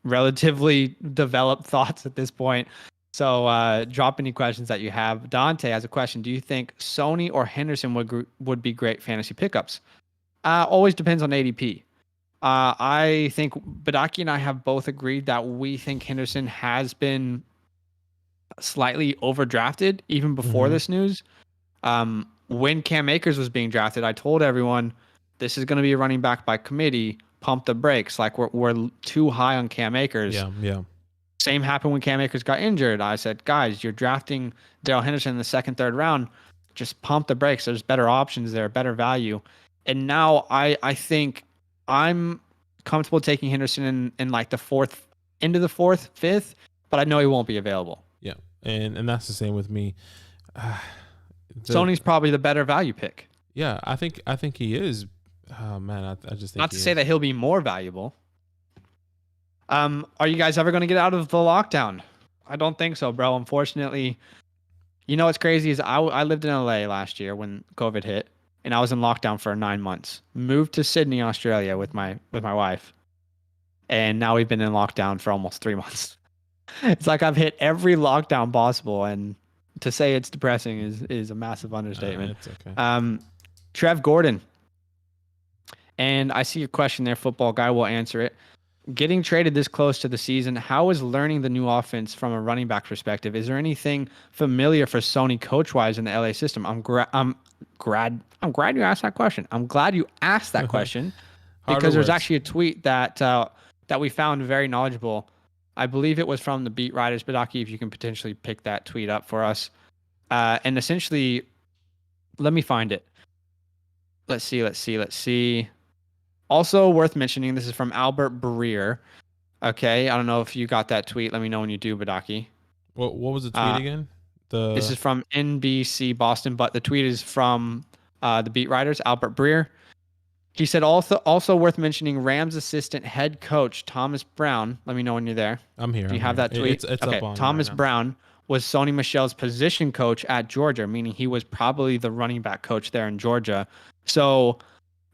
relatively developed thoughts at this point. So drop any questions that you have. Dante has a question. Do you think Sony or Henderson would be great fantasy pickups? Always depends on ADP. I think Badaki and I have both agreed that we think Henderson has been slightly overdrafted even before this news. When Cam Akers was being drafted, I told everyone this is going to be a running back by committee. Pump the brakes. Like, we're too high on Cam Akers. Yeah. Same happened when Cam Akers got injured. I said, guys, you're drafting Darrell Henderson in the 2nd, 3rd round. Just pump the brakes. There's better options there, better value. And now I think I'm comfortable taking Henderson in like the 4th, into the 4th, 5th, but I know he won't be available. Yeah, and that's the same with me. Sony's probably the better value pick. Yeah, I think he is. Oh man, I just think not to say that he'll be more valuable. Are you guys ever going to get out of the lockdown? I don't think so, bro. Unfortunately, you know what's crazy is I lived in LA last year when COVID hit, and I was in lockdown for 9 months. Moved to Sydney, Australia with my wife, and now we've been in lockdown for almost 3 months. It's like I've hit every lockdown possible, and to say it's depressing is a massive understatement. It's okay. Trev Gordon, and I see your question there, football guy. Will answer it. Getting traded this close to the season, how is learning the new offense from a running back perspective? Is there anything familiar for Sony coach-wise in the LA system? I'm glad you asked that question. I'm glad you asked that question because there's actually a tweet that we found very knowledgeable. I believe it was from the beat writers. Badaki, if you can potentially pick that tweet up for us. And essentially, let me find it. Let's see. Also worth mentioning, this is from Albert Breer. Okay, I don't know if you got that tweet. Let me know when you do, Badaki. What was the tweet again? This is from NBC Boston, but the tweet is from the beat writers, Albert Breer. He said, also worth mentioning, Rams assistant head coach Thomas Brown. Let me know when you're there. I'm here. Do you have that tweet? It's okay. up on Thomas right Brown was Sony Michel's position coach at Georgia, meaning he was probably the running back coach there in Georgia. So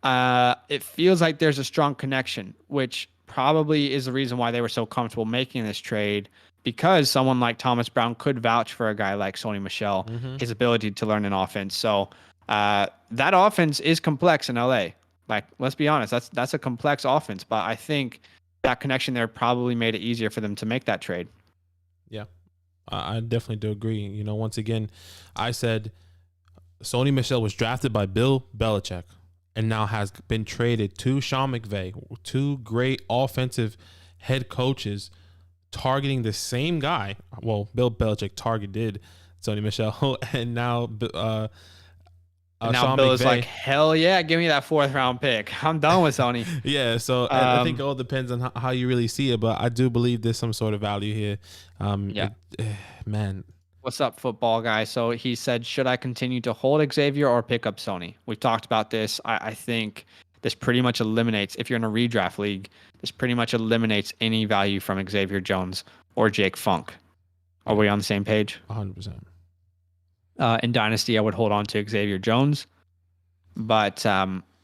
It feels like there's a strong connection, which probably is the reason why they were so comfortable making this trade, because someone like Thomas Brown could vouch for a guy like Sony Michel, Mm-hmm. his ability to learn an offense. So that offense is complex in LA. Like, let's be honest, that's a complex offense, but I think that connection there probably made it easier for them to make that trade. Yeah, I definitely do agree. You know, once again, I said Sony Michel was drafted by Bill Belichick and now has been traded to Sean McVay, two great offensive head coaches targeting the same guy. Well, Bill Belichick targeted Sony Michel, and now And now Sean Bill McVay is like, hell yeah, give me that 4th round pick. I'm done with Sony. Yeah, so I think it all depends on how you really see it, but I do believe there's some sort of value here. Yeah. Man. What's up, football guy? So he said, should I continue to hold Xavier or pick up Sony? We've talked about this. I think this pretty much eliminates, if you're in a redraft league, this pretty much eliminates any value from Xavier Jones or Jake Funk. Are we on the same page? 100%. In Dynasty, I would hold on to Xavier Jones. But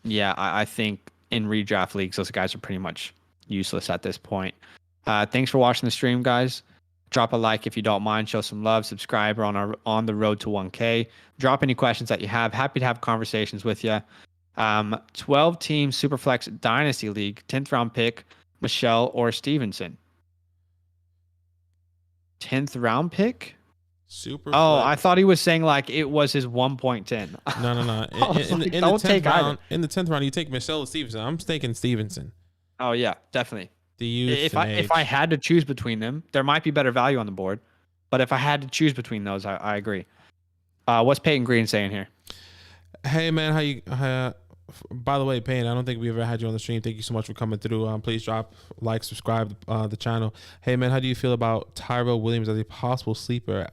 yeah, I think in redraft leagues, those guys are pretty much useless at this point. Thanks for watching the stream, guys. Drop a like if you don't mind. Show some love. Subscribe. We're on the road to 1K. Drop any questions that you have. Happy to have conversations with you. 12-team Superflex Dynasty League. 10th round pick, Michel or Stevenson. 10th round pick? Super. Oh, I thought he was saying like it was his 1.10. No. In the 10th round, you take Michel or Stevenson. I'm taking Stevenson. Oh yeah, definitely. The youth. If I had to choose between them, there might be better value on the board. But if I had to choose between those, I agree. What's Peyton Green saying here? Hey man, how you? By the way, Payne, I don't think we ever had you on the stream. Thank you so much for coming through. Please drop like, subscribe the channel. Hey man, how do you feel about Tyrell Williams as a possible sleeper?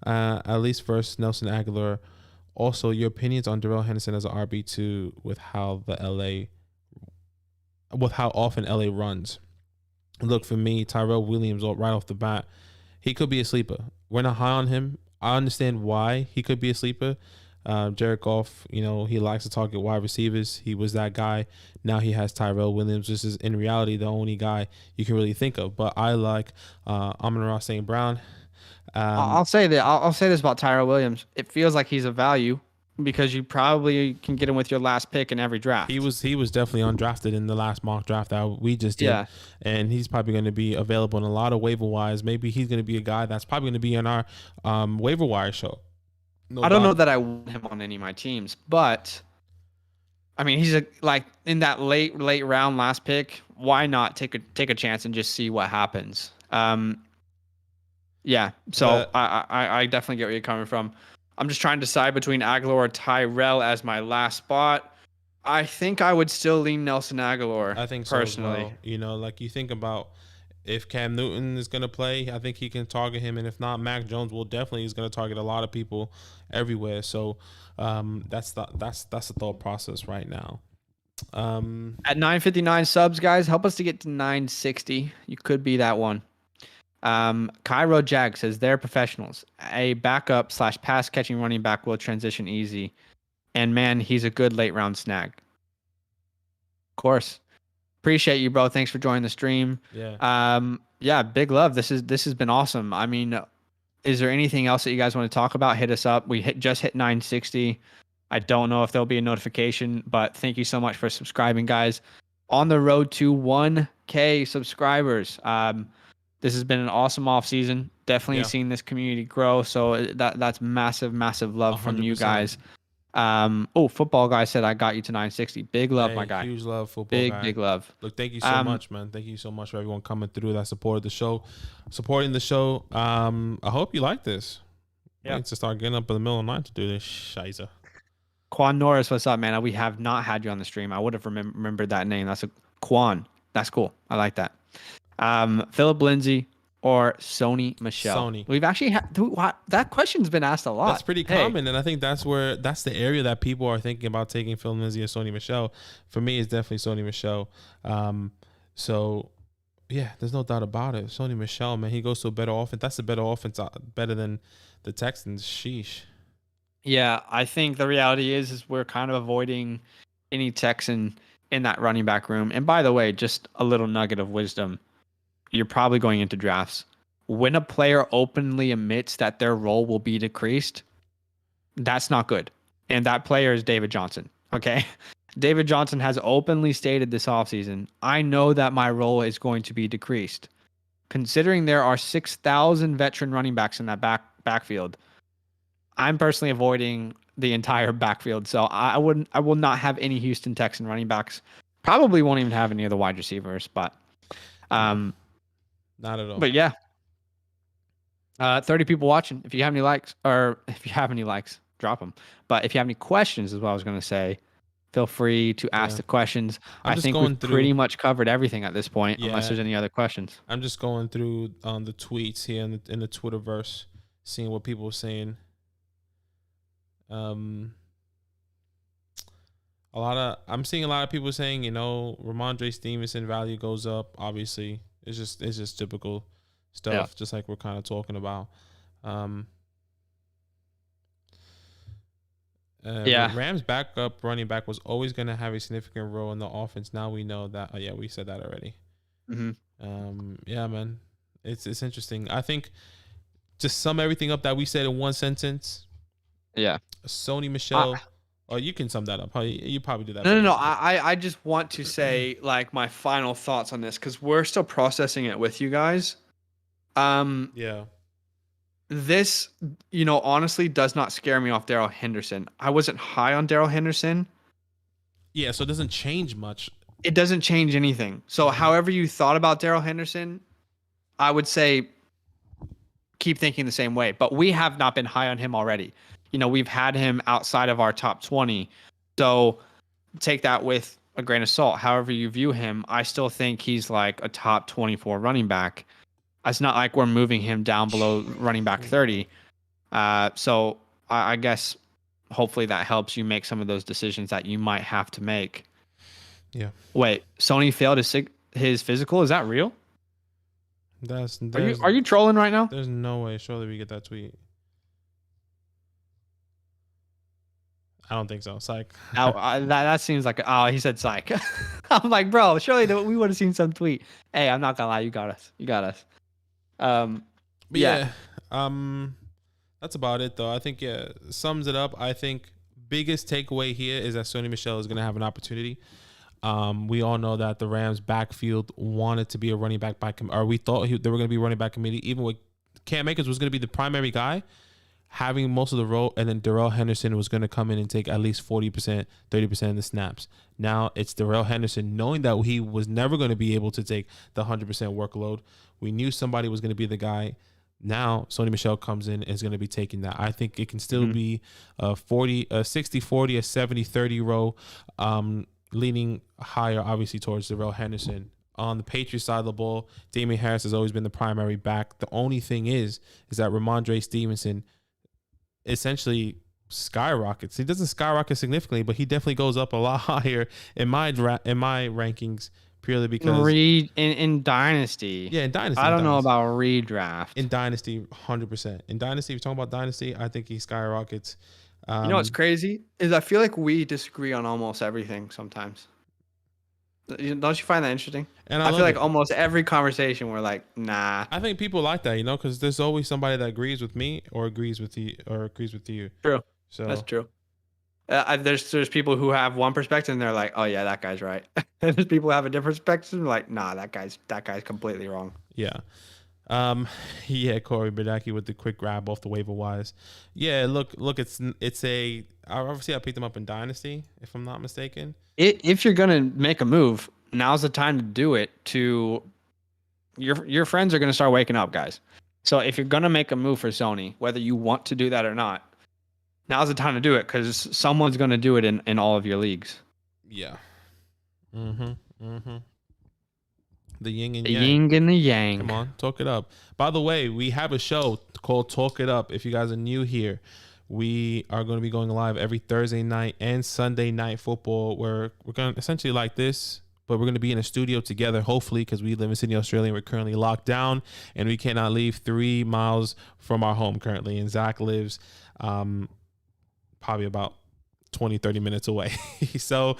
At least first, Nelson Aguilar. Also, your opinions on Darrell Henderson as an RB2 with how often LA runs. Look, for me, Tyrell Williams right off the bat, he could be a sleeper. We're not high on him. I understand why he could be a sleeper. Jared Goff, you know, he likes to target wide receivers. He was that guy. Now he has Tyrell Williams. This is in reality the only guy you can really think of. But I like Amon-Ra St. Brown. I'll say that. I'll say this about Tyrell Williams. It feels like he's a value because you probably can get him with your last pick in every draft. He was definitely undrafted in the last mock draft that we just did. Yeah. And he's probably going to be available in a lot of waiver wires. Maybe he's going to be a guy that's probably going to be on our waiver wire show. I don't know that I want him on any of my teams, but I mean, he's like in that late round last pick. Why not take a chance and just see what happens? Yeah. So I definitely get where you're coming from. I'm just trying to decide between Aguilar or Tyrell as my last spot. I think I would still lean Nelson Aguilar. I think personally. So as well. You know, like you think about if Cam Newton is going to play, I think he can target him, and if not, Mac Jones will definitely is going to target a lot of people everywhere. So that's the thought process right now. At 959 subs, guys, help us to get to 960. You could be that one. Cairo Jag says they're professionals. A backup / pass catching running back will transition easy. And man, he's a good late round snag. Of course. Appreciate you, bro. Thanks for joining the stream. Yeah. Yeah, big love. This has been awesome. I mean, is there anything else that you guys want to talk about? Hit us up. We just hit 960. I don't know if there'll be a notification, but thank you so much for subscribing, guys. On the road to 1K subscribers. This has been an awesome off season. Definitely seen this community grow. So that's massive love 100%. From you guys. Football guy said I got you to 960. Big love, my guy. Huge love, football guy. Big love. Look, thank you so much, man. Thank you so much for everyone coming through that supporting the show. I hope you like this. Yeah. Need to start getting up in the middle of the night to do this shiza. Quan Norris, what's up, man? We have not had you on the stream. I would have remembered that name. That's a Quan. That's cool. I like that. Philip Lindsay or Sony Michel? Sony. We've actually had that question's been asked a lot. That's pretty common, and I think that's the area that people are thinking about taking Phil Lindsay or Sony Michel. For me, it's definitely Sony Michel. So yeah, there's no doubt about it. Sony Michel, man, he goes to a better offense. That's a better offense, better than the Texans. Sheesh. Yeah, I think the reality is we're kind of avoiding any Texan in that running back room. And by the way, just a little nugget of wisdom. You're probably going into drafts. When a player openly admits that their role will be decreased, that's not good. And that player is David Johnson. Okay. David Johnson has openly stated this offseason, I know that my role is going to be decreased. Considering there are 6,000 veteran running backs in that backfield, I'm personally avoiding the entire backfield. So I will not have any Houston Texan running backs. Probably won't even have any of the wide receivers, but not at all. But yeah. 30 people watching. If you have any likes, drop them. But if you have any questions, is what I was going to say, feel free to ask the questions. I think we've pretty much covered everything at this point, unless there's any other questions. I'm just going through the tweets here in the Twitterverse, seeing what people are saying. I'm seeing a lot of people saying, Ramondre Stevenson value goes up. Obviously, it's just typical stuff, just like we're kind of talking about. Rams backup running back was always going to have a significant role in the offense. Now we know that. We said that already. Man, it's interesting. I think just sum everything up that we said in one sentence. Yeah, Sony Michel. You can sum that up. You probably do that. No. I just want to say like my final thoughts on this because we're still processing it with you guys. This, honestly does not scare me off Darrell Henderson. I wasn't high on Darrell Henderson. Yeah, so it doesn't change much. It doesn't change anything. So however you thought about Darrell Henderson, I would say keep thinking the same way. But we have not been high on him already. We've had him outside of our top 20. So take that with a grain of salt. However you view him, I still think he's like a top 24 running back. It's not like we're moving him down below running back 30. So I guess hopefully that helps you make some of those decisions that you might have to make. Yeah. Wait, Sony failed his physical? Is that real? Are you trolling right now? There's no way. Surely we get that tweet. I don't think so. Psych. That seems like he said psych. I'm like, bro, surely we would have seen some tweet. Hey, I'm not gonna lie, you got us. That's about it though. I think sums it up. I think biggest takeaway here is that Sony Michel is gonna have an opportunity. We all know that the Rams backfield wanted to be a running back or we thought they were gonna be a running back committee, even with Cam Akers was gonna be the primary guy, having most of the role, and then Darrell Henderson was going to come in and take at least 40%, 30% of the snaps. Now it's Darrell Henderson, knowing that he was never going to be able to take the 100% workload. We knew somebody was going to be the guy. Now Sony Michel comes in and is going to be taking that. I think it can still be a 60-40, a 70-30 row, leaning higher, obviously, towards Darrell Henderson. On the Patriots side of the ball, Damien Harris has always been the primary back. The only thing is that Ramondre Stevenson essentially skyrockets. He doesn't skyrocket significantly, but he definitely goes up a lot higher in my rankings, purely because in Dynasty. Yeah, in Dynasty. I don't know about redraft. In Dynasty, 100%. In Dynasty, if you're talking about Dynasty, I think he skyrockets. You know what's crazy is I feel like we disagree on almost everything sometimes. Don't you find that interesting? And I feel like almost every conversation we're like, nah. I think people like that, because there's always somebody that agrees with me or agrees with you. True. So that's true. There's people who have one perspective and they're like, oh yeah, that guy's right. And there's people who have a different perspective and like, nah, that guy's completely wrong. Yeah. Corey Bernacki with the quick grab off the waiver wise. Yeah, look, obviously I picked him up in Dynasty, if I'm not mistaken. If you're gonna make a move, now's the time to do it. Your friends are gonna start waking up, guys. So if you're gonna make a move for Sony, whether you want to do that or not, now's the time to do it because someone's gonna do it in all of your leagues. Yeah. The yin and yang. The yin and the yang. Come on, talk it up. By the way, we have a show called Talk It Up. If you guys are new here, we are going to be going live every Thursday night and Sunday night football. We're going to essentially like this, but we're going to be in a studio together, hopefully, because we live in Sydney, Australia, and we're currently locked down, and we cannot leave 3 miles from our home currently. And Zach lives probably about 20, 30 minutes away. So,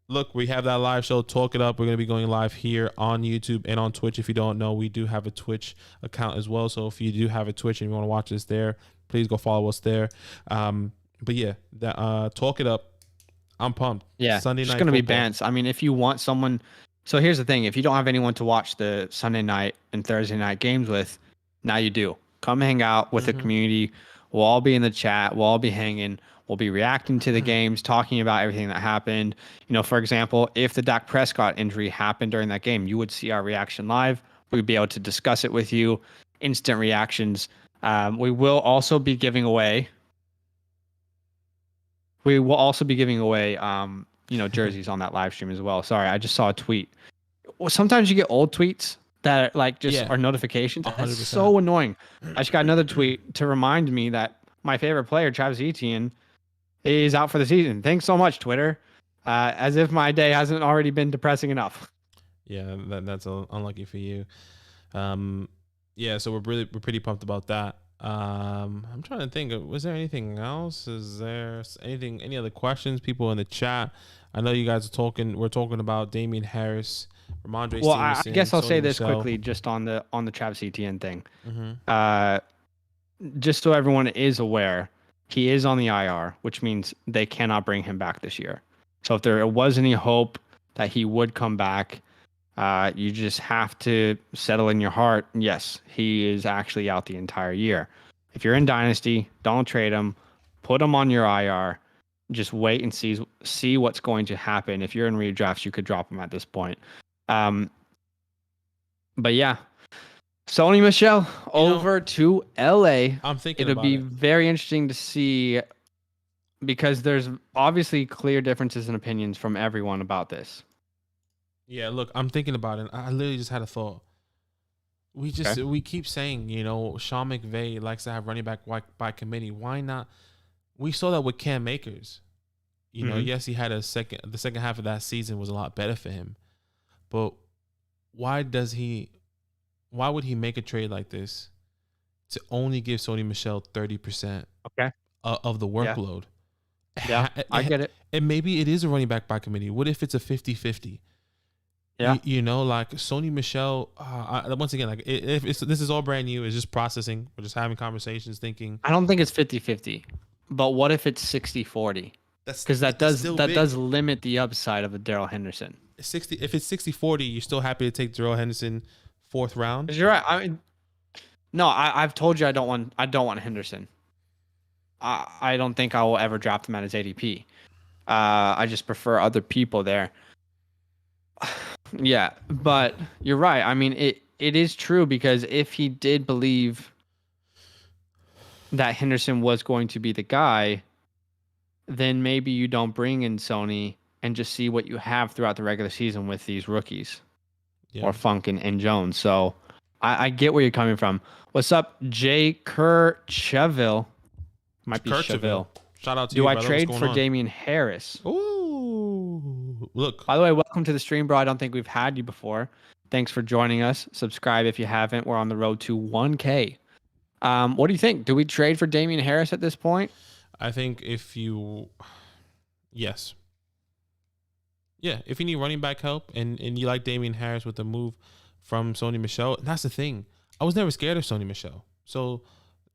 look, we have that live show, Talk It Up. We're going to be going live here on YouTube and on Twitch. If you don't know, we do have a Twitch account as well. So if you do have a Twitch and you want to watch us there, please go follow us there. But yeah, Talk It Up. I'm pumped. Yeah, Sunday night. It's going to be bants. I mean, if you want someone, so here's the thing: if you don't have anyone to watch the Sunday night and Thursday night games with, now you do. Come hang out with the community. We'll all be in the chat. We'll all be hanging. We'll be reacting to the games, talking about everything that happened. You know, for example, if the Dak Prescott injury happened during that game, you would see our reaction live. We'd be able to discuss it with you. Instant reactions. We will also be giving away. Jerseys on that live stream as well. Sorry, I just saw a tweet. Well, sometimes you get old tweets that are notifications. 100%. It's so annoying. I just got another tweet to remind me that my favorite player, Travis Etienne, is out for the season. Thanks so much, Twitter. As if my day hasn't already been depressing enough. Yeah, that's unlucky for you. So we're pretty pumped about that. I'm trying to think. Was there anything else? Is there any other questions? People in the chat. I know you guys are talking. We're talking about Damien Harris, Ramondre Stevenson. I guess I'll say this Michel. quickly, just on the Travis Etienne thing. Just so everyone is aware, he is on the IR, which means they cannot bring him back this year. So if there was any hope that he would come back, you just have to settle in your heart. Yes, he is actually out the entire year. If you're in Dynasty, don't trade him. Put him on your IR. Just wait and see what's going to happen. If you're in redrafts, you could drop him at this point. But yeah, Sony Michel over to LA. I'm thinking it'll be very interesting to see, because there's obviously clear differences in opinions from everyone about this. Yeah, look, I'm thinking about it. I literally just had a thought. We keep saying, Sean McVay likes to have running back by committee. Why not? We saw that with Cam Akers. Yes, he had the second half of that season was a lot better for him. But why would he make a trade like this to only give Sony Michel 30% of the workload? Yeah, I get it. And maybe it is a running back by committee. What if it's a 50-50? Yeah, like Sony Michel. Once again, if this is all brand new, it's just processing. We're just having conversations, thinking. I don't think it's 50-50, but what if it's 60-40? Because that does limit the upside of a Darrell Henderson. If it's 60-40, you're still happy to take Darrell Henderson 4th round? You're right. I mean, no, I've told you I don't want Henderson. I don't think I will ever drop him at his ADP. I just prefer other people there. Yeah, but you're right. I mean, it is true, because if he did believe that Henderson was going to be the guy, then maybe you don't bring in Sony and just see what you have throughout the regular season with these rookies, or Funk and Jones. So I get where you're coming from. What's up, Jay Kercheville? Might be Cheville. Shout out to you, Do I trade for Damien Harris? Ooh, look. By the way, welcome to the stream, bro. I don't think we've had you before. Thanks for joining us. Subscribe if you haven't. We're on the road to 1K. What do you think? Do we trade for Damien Harris at this point? I think yes. Yeah, if you need running back help and you like Damien Harris with the move from Sony Michel, that's the thing. I was never scared of Sony Michel. So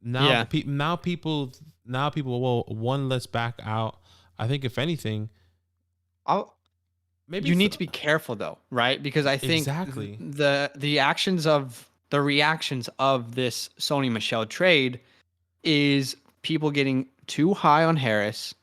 now, people will one less back out. I think if anything, maybe you need to be careful though, right? Because I think the reactions of this Sony Michel trade is people getting too high on Harris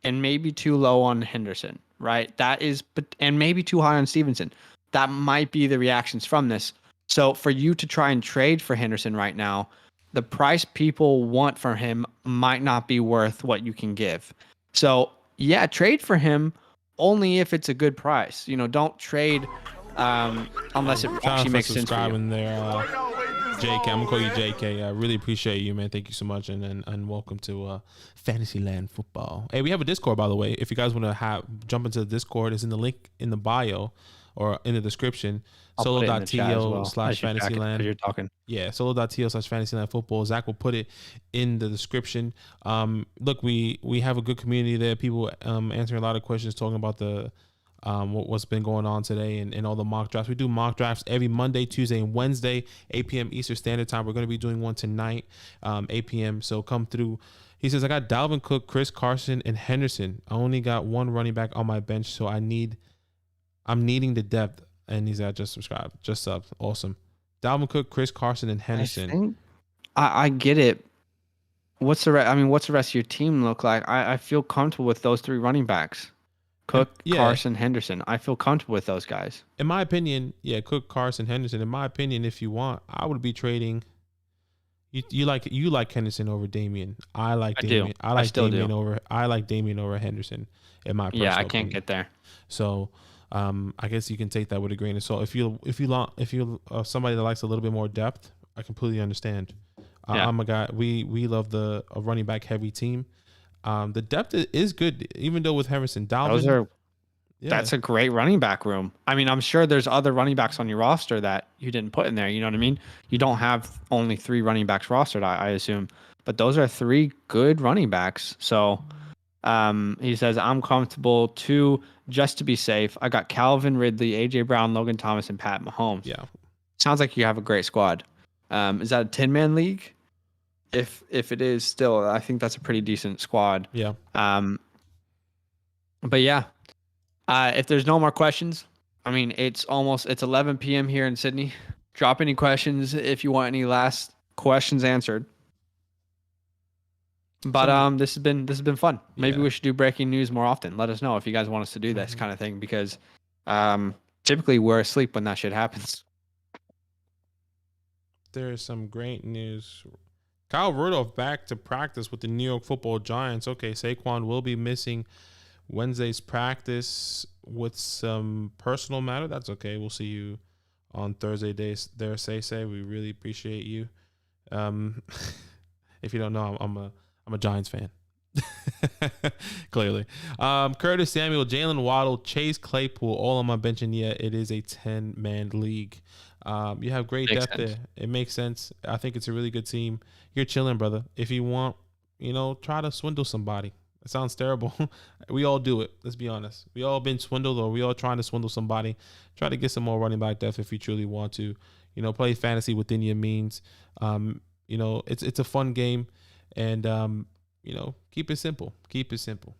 and maybe too low on Henderson, right? And maybe too high on Stevenson. That might be the reactions from this. So for you to try and trade for Henderson right now, the price people want for him might not be worth what you can give. So yeah, trade for him only if it's a good price. Don't trade unless it actually makes sense for you. JK. I'm gonna call you JK. I really appreciate you, man. Thank you so much, and welcome to Fantasyland Football. Hey, we have a Discord, by the way. If you guys want to jump into the Discord, it's in the link in the bio or in the description. Solo.to/Fantasyland. You're talking. Yeah, solo.to/Fantasyland Football. Zach will put it in the description. Look, we have a good community there. People answering a lot of questions, talking about the what's been going on today and all the mock drafts. We do mock drafts every Monday, Tuesday, and Wednesday, 8 p.m. Eastern Standard Time. We're going to be doing one tonight, 8 p.m. So come through. He says, I got Dalvin Cook, Chris Carson, and Henderson. I only got one running back on my bench, so I'm needing the depth. And he's at just subscribe, just subs. Awesome. Dalvin Cook, Chris Carson, and Henderson. I get it. What's the rest of your team look like? I feel comfortable with those three running backs. Cook, Carson, Henderson. I feel comfortable with those guys. In my opinion, Cook, Carson, Henderson. In my opinion, if you want, I would be trading. You like Henderson over Damien. I like Damien. I like Damien over Henderson. In my personal I can't opinion. Get there. So, I guess you can take that with a grain of salt. If you somebody that likes a little bit more depth, I completely understand. I'm a guy. We love a running back heavy team. The depth is good, even though with Henderson, Dalvin. That's a great running back room. I mean, I'm sure there's other running backs on your roster that you didn't put in there. You know what I mean? You don't have only 3 running backs rostered, I assume, but those are 3 good running backs. So, he says, I'm comfortable too, just to be safe. I got Calvin Ridley, AJ Brown, Logan Thomas, and Pat Mahomes. Yeah. Sounds like you have a great squad. Is that a 10-man league? If it is still, I think that's a pretty decent squad. Yeah. But yeah, if there's no more questions, I mean, it's 11 p.m. here in Sydney. Drop any questions if you want any last questions answered. But this has been fun. Maybe we should do breaking news more often. Let us know if you guys want us to do this kind of thing, because typically we're asleep when that shit happens. There's some great news. Kyle Rudolph back to practice with the New York Football Giants. Okay, Saquon will be missing Wednesday's practice with some personal matter. That's okay. We'll see you on Thursday days there, Say. We really appreciate you. If you don't know, I'm a Giants fan. Clearly. Curtis Samuel, Jalen Waddle, Chase Claypool, all on my bench, and it is a 10-man league. You have great depth there. It makes sense. I think it's a really good team. You're chilling, brother. If you want, try to swindle somebody. It sounds terrible. We all do it. Let's be honest. We all been swindled, or we all trying to swindle somebody. Try to get some more running back depth if you truly want to. Play fantasy within your means. It's a fun game, and keep it simple. Keep it simple.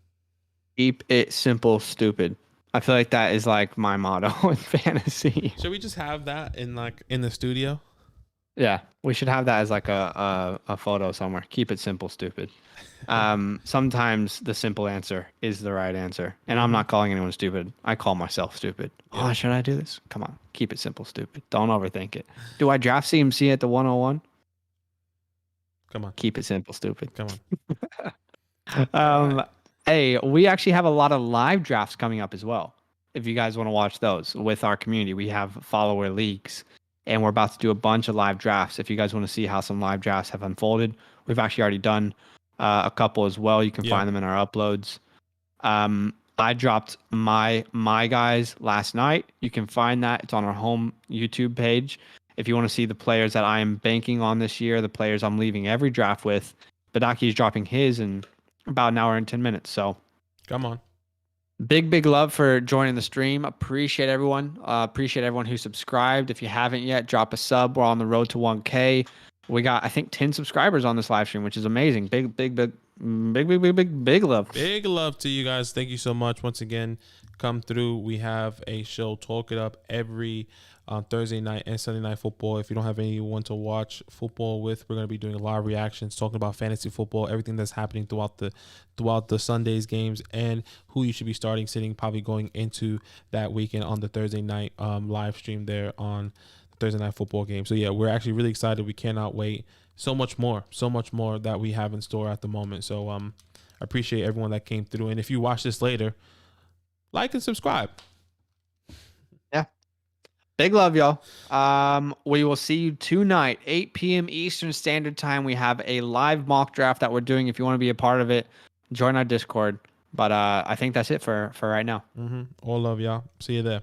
Keep it simple, stupid. I feel like that is like my motto in fantasy. Should we just have that in the studio? Yeah, we should have that as like a photo somewhere. Keep it simple, stupid. Sometimes the simple answer is the right answer, and I'm not calling anyone stupid. I call myself stupid. Yeah. Oh, should I do this? Come on, keep it simple, stupid. Don't overthink it. Do I draft CMC at the 101? Come on, keep it simple, stupid. Come on. Hey, we actually have a lot of live drafts coming up as well. If you guys want to watch those with our community, we have follower leagues, and we're about to do a bunch of live drafts. If you guys want to see how some live drafts have unfolded, we've actually already done a couple as well. You can find them in our uploads. I dropped my guys last night. You can find that. It's on our home YouTube page. If you want to see the players that I am banking on this year, the players I'm leaving every draft with, Badaki's dropping his in about an hour and 10 minutes. So come on. Big love for joining the stream. Appreciate everyone. Appreciate everyone who subscribed. If you haven't yet, drop a sub. We're on the road to 1K. We got, I think, 10 subscribers on this live stream, which is amazing. Big love. Big love to you guys. Thank you so much. Once again, come through. We have a show, Talk It Up, every Thursday night and Sunday night football. If you don't have anyone to watch football with, we're going to be doing a lot of reactions, talking about fantasy football, everything that's happening throughout the Sunday's games, and who you should be sitting, probably going into that weekend on the Thursday night live stream there on the Thursday night football game. So yeah, we're actually really excited. We cannot wait. So much more that we have in store at the moment. So I appreciate everyone that came through. And if you watch this later, like and subscribe. Big love, y'all. We will see you tonight, 8 p.m. Eastern Standard Time. We have a live mock draft that we're doing. If you want to be a part of it, join our Discord. But I think that's it for right now. All love, y'all. See you there.